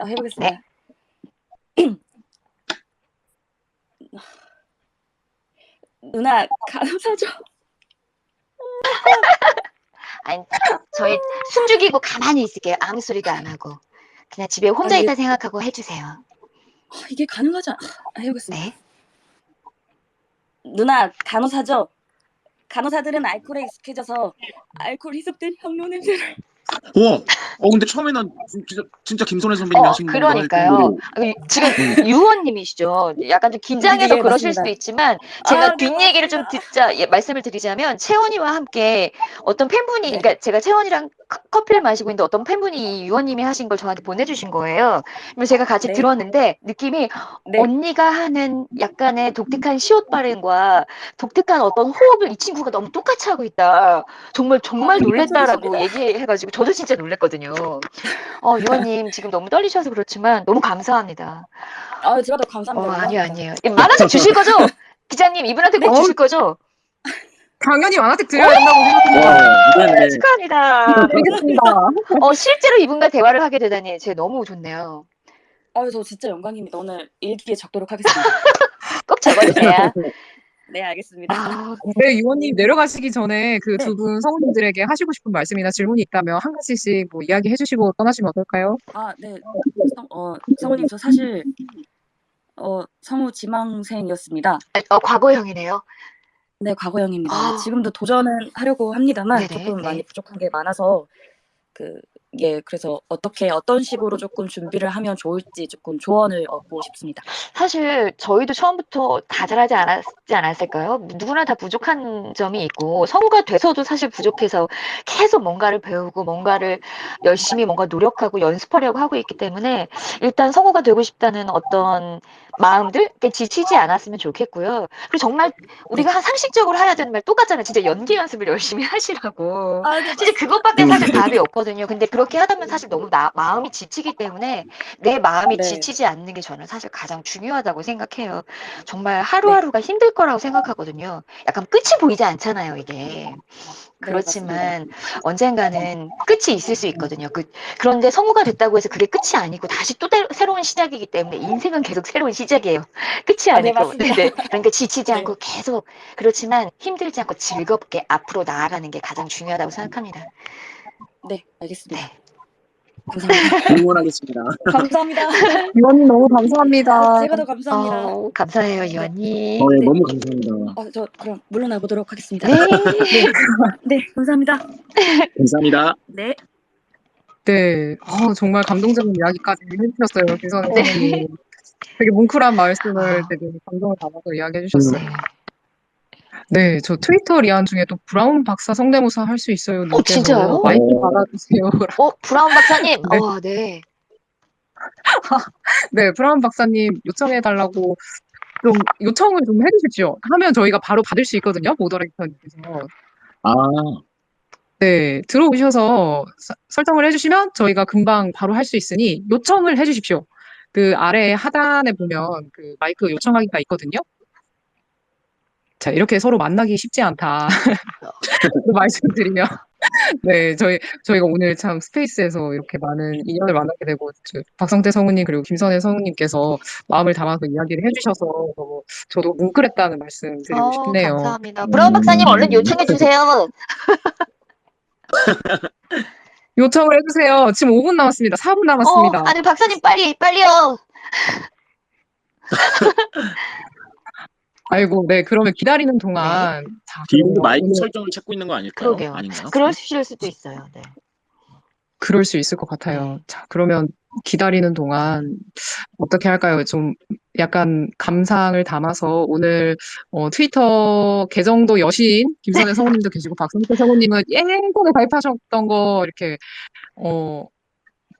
해보겠습니다. 누나 간호사죠. 아니, 저희 숨 죽이고 가만히 있을게요. 아무 소리도 안 하고. 그냥 집에 혼자 있다 생각하고 해주세요. 이게 가능하지 해보겠습니다. 네. 누나 간호사죠. 간호사들은 알코올에 익숙해져서 알코올 희석된 향료 냄새를. 우와. 근데 처음에는 진짜 김선혜 선배님이 하신 건가 그러니까요. 지금 유원님이시죠. 약간 좀 긴장해서 네, 그러실 맞습니다. 수도 있지만 제가 네, 뒷얘기를 좀 말씀을 드리자면 채원이와 함께 어떤 팬분이 그러니까 제가 채원이랑 커피를 마시고 있는데 어떤 팬분이 유원님이 하신 걸 저한테 보내주신 거예요. 그래서 제가 같이 네. 들었는데 느낌이 언니가 하는 약간의 독특한 시옷 발음과 독특한 어떤 호흡을 이 친구가 너무 똑같이 하고 있다. 정말 놀랬다라고 얘기해가지고 저도 진짜 놀랬거든요. 유원님 지금 너무 떨리셔서 그렇지만 너무 감사합니다. 제가 더 감사합니다. 아니에요. 만화책 주실 거죠? 기자님 이분한테 꼭 주실 거죠? 당연히 만화책 드려야 된다고 생각합니다. 네. 축하합니다. 알겠습니다. 실제로 이분과 대화를 하게 되다니 제가 너무 좋네요. 저 진짜 영광입니다. 오늘 일기에 적도록 하겠습니다. 꼭 적어주세요. 네, 알겠습니다. 네, 유원님 내려가시기 전에 그 두 분 성우님들에게 하시고 싶은 말씀이나 질문이 있다면 한 가지씩 뭐 이야기해 주시고 떠나시면 어떨까요? 네. 성우님, 저 사실 성우 지망생이었습니다. 과거형이네요. 네, 과거형입니다. 아. 지금도 도전은 하려고 합니다만 네네, 조금 네. 많이 부족한 게 많아서 그래서 어떤 식으로 조금 준비를 하면 좋을지 조금 조언을 얻고 싶습니다. 사실 저희도 처음부터 다 잘하지 않았지 않았을까요? 누구나 다 부족한 점이 있고 성우가 돼서도 사실 부족해서 계속 뭔가를 배우고 뭔가를 열심히 뭔가 노력하고 연습하려고 하고 있기 때문에 일단 성우가 되고 싶다는 어떤 마음들 지치지 않았으면 좋겠고요. 그리고 정말 우리가 상식적으로 해야 되는 말 똑같잖아요. 진짜 연기 연습을 열심히 하시라고. 네, 진짜 그것밖에 사실 답이 없거든요. 근데 그렇게 하다 보면 사실 너무 마음이 지치기 때문에 내 마음이 네. 지치지 않는 게 저는 사실 가장 중요하다고 생각해요. 정말 하루하루가 힘들 거라고 생각하거든요. 약간 끝이 보이지 않잖아요, 이게. 그렇지만 언젠가는 끝이 있을 수 있거든요. 그런데 성우가 됐다고 해서 그게 끝이 아니고 다시 또 새로운 시작이기 때문에 인생은 계속 새로운 시작이에요. 끝이 네, 아니고. 맞습니다. 네네. 그러니까 지치지 네. 않고 계속 그렇지만 힘들지 않고 즐겁게 앞으로 나아가는 게 가장 중요하다고 생각합니다. 네, 알겠습니다. 네. 감사합니다. 응원하겠습니다. 감사합니다. 이원님 너무 감사합니다. 제가 더 감사합니다. 감사해요, 이완님. 네. 너무 감사합니다. 저 그럼 물러나 보도록 하겠습니다. 네. 네, 감사합니다. 감사합니다. 네. 네, 정말 감동적인 이야기까지 해주셨어요, 김선혜 네. 선생님. 되게 뭉클한 말씀을 아. 되게 감동을 담아서 이야기해 주셨어요. 네. 네, 저 트위터 리안 중에 또 브라운 박사 성대모사 할 수 있어요 님께서 진짜요? 마이크 받아주세요. 브라운 박사님. 네. 네. 네, 브라운 박사님 요청해달라고 좀 요청을 좀 해주십시오. 하면 저희가 바로 받을 수 있거든요, 모더레이터님께서. 아, 네, 들어오셔서 설정을 해주시면 저희가 금방 바로 할 수 있으니 요청을 해주십시오. 그 아래 하단에 보면 그 마이크 요청하기가 있거든요. 자, 이렇게 서로 만나기 쉽지 않다. 말씀드리면. 네, 저희가 오늘 참 스페이스에서 이렇게 많은 인연을 만나게 되고, 박성태 성우님 그리고 김선혜 성우님께서 마음을 담아서 이야기를 해주셔서 너무 저도 뭉클했다는 말씀 드리고 싶네요. 감사합니다. 브라운 박사님 얼른 요청해 주세요. 요청을 해주세요. 지금 5분 남았습니다. 4분 남았습니다. 아니 박사님 빨리요. 아이고, 네, 그러면 기다리는 동안. 자, 지금도 그러면 마이크 오늘 설정을 찾고 있는 거 아닐까요? 그러게요. 아닌가요? 그러실 수도 있어요. 네. 그럴 수 있을 것 같아요. 자, 그러면 기다리는 동안 어떻게 할까요? 좀 약간 감상을 담아서 오늘 트위터 계정도 여신 김선혜 성우님도 계시고 박성태 성우님은 예전에 가입하셨던 거 이렇게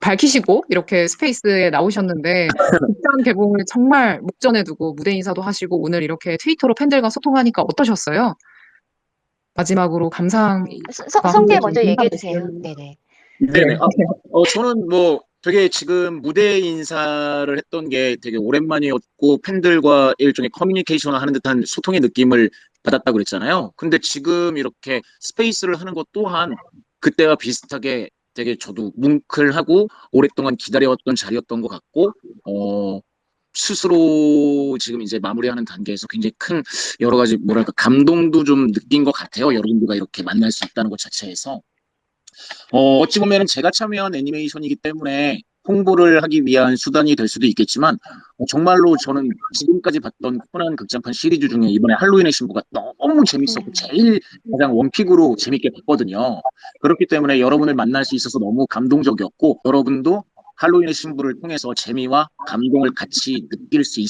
밝히시고 이렇게 스페이스에 나오셨는데 극장 개봉을 정말 목전에 두고 무대 인사도 하시고 오늘 이렇게 트위터로 팬들과 소통하니까 어떠셨어요? 마지막으로 감상 성대 먼저 얘기해 주세요. 네네. 네네. 저는 되게 지금 무대 인사를 했던 게 되게 오랜만이었고 팬들과 일종의 커뮤니케이션을 하는 듯한 소통의 느낌을 받았다고 그랬잖아요. 근데 지금 이렇게 스페이스를 하는 것 또한 그때와 비슷하게 되게 저도 뭉클하고 오랫동안 기다려왔던 자리였던 것 같고 스스로 지금 이제 마무리하는 단계에서 굉장히 큰 여러 가지 뭐랄까 감동도 좀 느낀 것 같아요. 여러분들과 이렇게 만날 수 있다는 것 자체에서. 어찌 보면은 제가 참여한 애니메이션이기 때문에 홍보를 하기 위한 수단이 될 수도 있겠지만 정말로 저는 지금까지 봤던 코난 극장판 시리즈 중에 이번에 할로윈의 신부가 너무 재밌었고 제일 가장 원픽으로 재밌게 봤거든요. 그렇기 때문에 여러분을 만날 수 있어서 너무 감동적이었고 여러분도 할로윈의 신부를 통해서 재미와 감동을 같이 느낄 수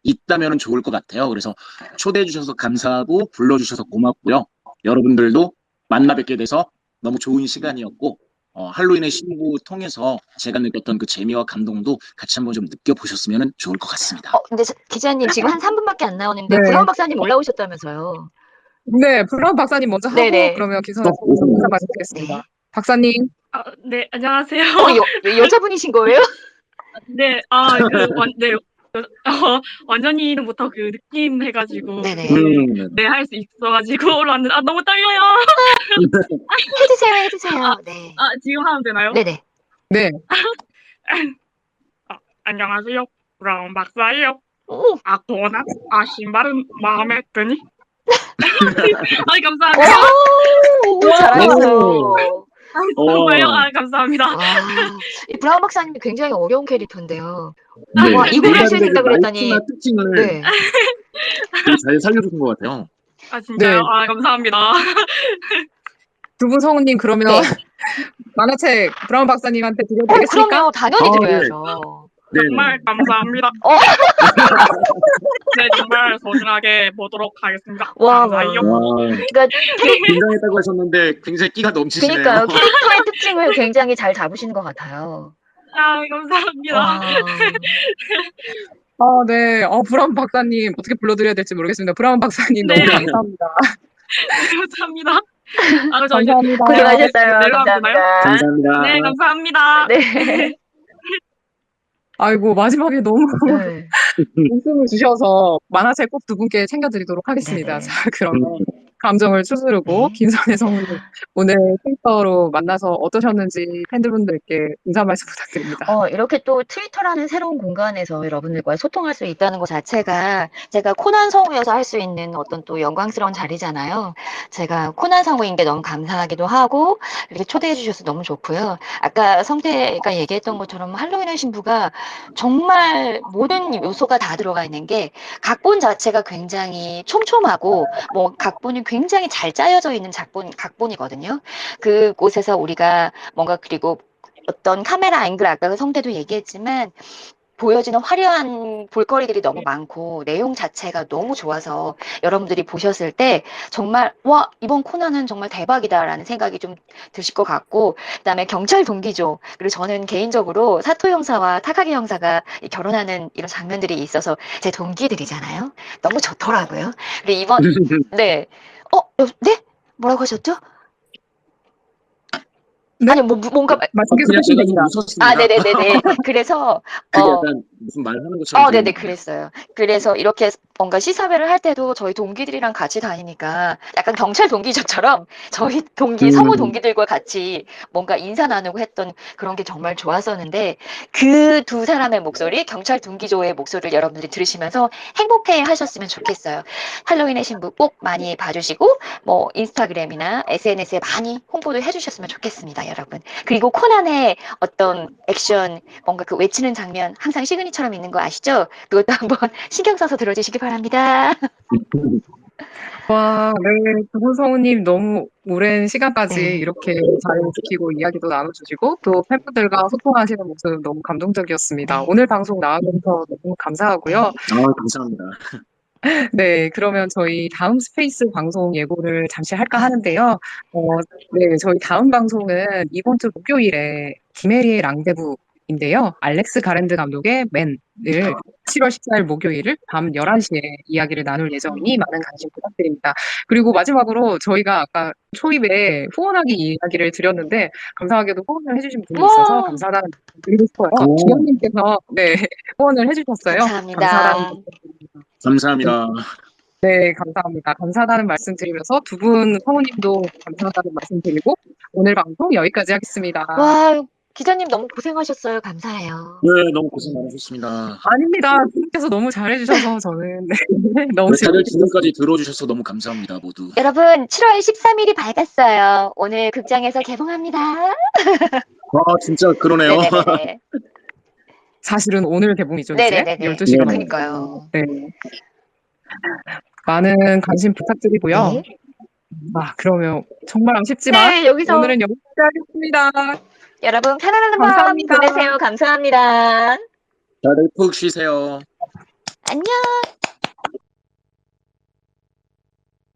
있다면 좋을 것 같아요. 그래서 초대해 주셔서 감사하고 불러주셔서 고맙고요. 여러분들도 만나 뵙게 돼서 너무 좋은 시간이었고 할로윈의 신부 통해서 제가 느꼈던 그 재미와 감동도 같이 한번 좀 느껴보셨으면 좋을 것 같습니다. 근데 기자님 지금 한 3분밖에 안 나오는데 네. 브라운 박사님 올라오셨다면서요. 네, 브라운 박사님 먼저 하고 네네. 그러면 기선의 인사 말씀드리겠습니다. 네. 박사님. 네, 안녕하세요. 여자분이신 거예요? 네, 완전히부터 그 느낌 해가지고 네네. 네, 할 수 있어가지고 올라왔는데 너무 떨려요. 해주세요. 네. 지금 하면 되나요? 네네. 네. 안녕하세요. 브라운 박사예요. 오. 코난 신발은 마음에 드니? 감사합니다. 오, 잘하셨어요. 정말요? 아, 감사합니다. 와, 이 브라운 박사님이 굉장히 어려운 캐릭터인데요. 네. 와, 이걸 하실 인간의 생각을 했다니. 말투나 특징을 네. 되게 잘 살려주신 것 같아요. 아, 진짜요? 네. 아, 감사합니다. 두 분 성우님 그러면 네. 만화책 브라운 박사님한테 드려도 되겠습니까? 그럼요. 당연히 아, 네. 드려야죠. 네. 정말 감사합니다. 어. 네, 정말 소중하게 보도록 하겠습니다. 와, 감사해요. 와, 그러니까 긴장했다고 하셨는데 굉장히 끼가 넘치시네요. 그러니까요. 캐릭터의 특징을 굉장히 잘 잡으시는 것 같아요. 아, 감사합니다. 와. 네. 브라운 박사님 어떻게 불러드려야 될지 모르겠습니다. 브라운 박사님 네. 너무 감사합니다. 네, 감사합니다. 아, 저 이제 감사합니다. 고생하셨어요. 내려가면 되나요? 감사합니다. 감사합니다. 네, 감사합니다. 네. 아이고 마지막에 너무 네. 웃음을 주셔서 만화책 꼭 두 분께 챙겨드리도록 하겠습니다. 네네. 자, 그러면 감정을 추스르고 네. 김선혜 성우님 오늘 트위터로 만나서 어떠셨는지 팬들분들께 인사 말씀 부탁드립니다. 이렇게 또 트위터라는 새로운 공간에서 여러분들과 소통할 수 있다는 것 자체가 제가 코난 성우여서 할 수 있는 어떤 또 영광스러운 자리잖아요. 제가 코난 성우인 게 너무 감사하기도 하고 이렇게 초대해 주셔서 너무 좋고요. 아까 성태가 얘기했던 것처럼 할로윈의 신부가 정말 모든 요소가 다 들어가 있는 게 각본 자체가 굉장히 촘촘하고 뭐 각본이 굉장히 잘 짜여져 있는 각본이거든요. 그곳에서 우리가 뭔가 그리고 어떤 카메라 앵글 아까 성태도 얘기했지만 보여지는 화려한 볼거리들이 너무 많고 내용 자체가 너무 좋아서 여러분들이 보셨을 때 정말 와 이번 코난은 정말 대박이다라는 생각이 좀 드실 것 같고 그다음에 경찰 동기죠. 그리고 저는 개인적으로 사토 형사와 타카기 형사가 결혼하는 이런 장면들이 있어서 제 동기들이잖아요. 너무 좋더라고요. 그리고 이번 네. 네? 뭐라고 하셨죠? 네? 아니 뭔가 말씀 계속 그냥 하시면 제가 좀 됩니다. 웃었습니다. 아, 네네네네. 그래서, 그게 약간 무슨 말하는 것처럼. 네네, 들리니까. 그랬어요. 그래서 이렇게 뭔가 시사회를 할 때도 저희 동기들이랑 같이 다니니까 약간 경찰 동기족처럼 저희 성우 동기들과 같이 뭔가 인사 나누고 했던 그런 게 정말 좋았었는데 그 두 사람의 목소리, 경찰 동기조의 목소리를 여러분들이 들으시면서 행복해 하셨으면 좋겠어요. 할로윈의 신부 꼭 많이 봐주시고, 뭐, 인스타그램이나 SNS에 많이 홍보도 해주셨으면 좋겠습니다, 여러분. 그리고 코난의 어떤 액션, 뭔가 그 외치는 장면 항상 시그니처럼 있는 거 아시죠? 그것도 한번 신경 써서 들어주시기 바랍니다. 와, 네. 두 분 성우님 너무 오랜 시간까지 네. 이렇게 자리를 지키고 이야기도 나눠주시고 또 팬분들과 소통하시는 모습 너무 감동적이었습니다. 네. 오늘 방송 나와주셔서 너무 감사하고요. 아, 감사합니다. 네, 그러면 저희 다음 스페이스 방송 예고를 잠시 할까 하는데요. 네, 저희 다음 방송은 이번 주 목요일에 김혜리의 랑데부인데요. 알렉스 가랜드 감독의 맨을 7월 14일 목요일을 밤 11시에 이야기를 나눌 예정이니 많은 관심 부탁드립니다. 그리고 마지막으로 저희가 아까 초입에 후원하기 이야기를 드렸는데 감사하게도 후원을 해주신 분이 있어서 와. 감사하다는 말씀 드리고 싶어요. 오. 기현님께서 네, 후원을 해주셨어요. 감사합니다. 감사하다는 말씀 드립니다. 감사합니다. 네, 감사합니다. 감사하다는 말씀 드리면서 두 분 성우님도 감사하다는 말씀 드리고 오늘 방송 여기까지 하겠습니다. 와, 기자님 너무 고생하셨어요. 감사해요. 네, 너무 고생 많으셨습니다. 아닙니다. 분께서 너무 잘해주셔서 저는 네, 너무 네, 다들 재밌게 지금까지 들어주셔서 너무 감사합니다, 모두. 여러분, 7월 13일이 밝았어요. 오늘 극장에서 개봉합니다. 아, 진짜 그러네요. 네네네. 사실은 오늘 개봉이죠, 이제 네네네네. 12시가 네. 그러니까요. 네. 많은 관심 부탁드리고요. 네. 그러면 정말 아쉽지만 네, 여기서 오늘은 여기까지 하겠습니다. 여러분 편안한 밤 감사합니다. 보내세요. 감사합니다. 다들 푹 쉬세요. 안녕.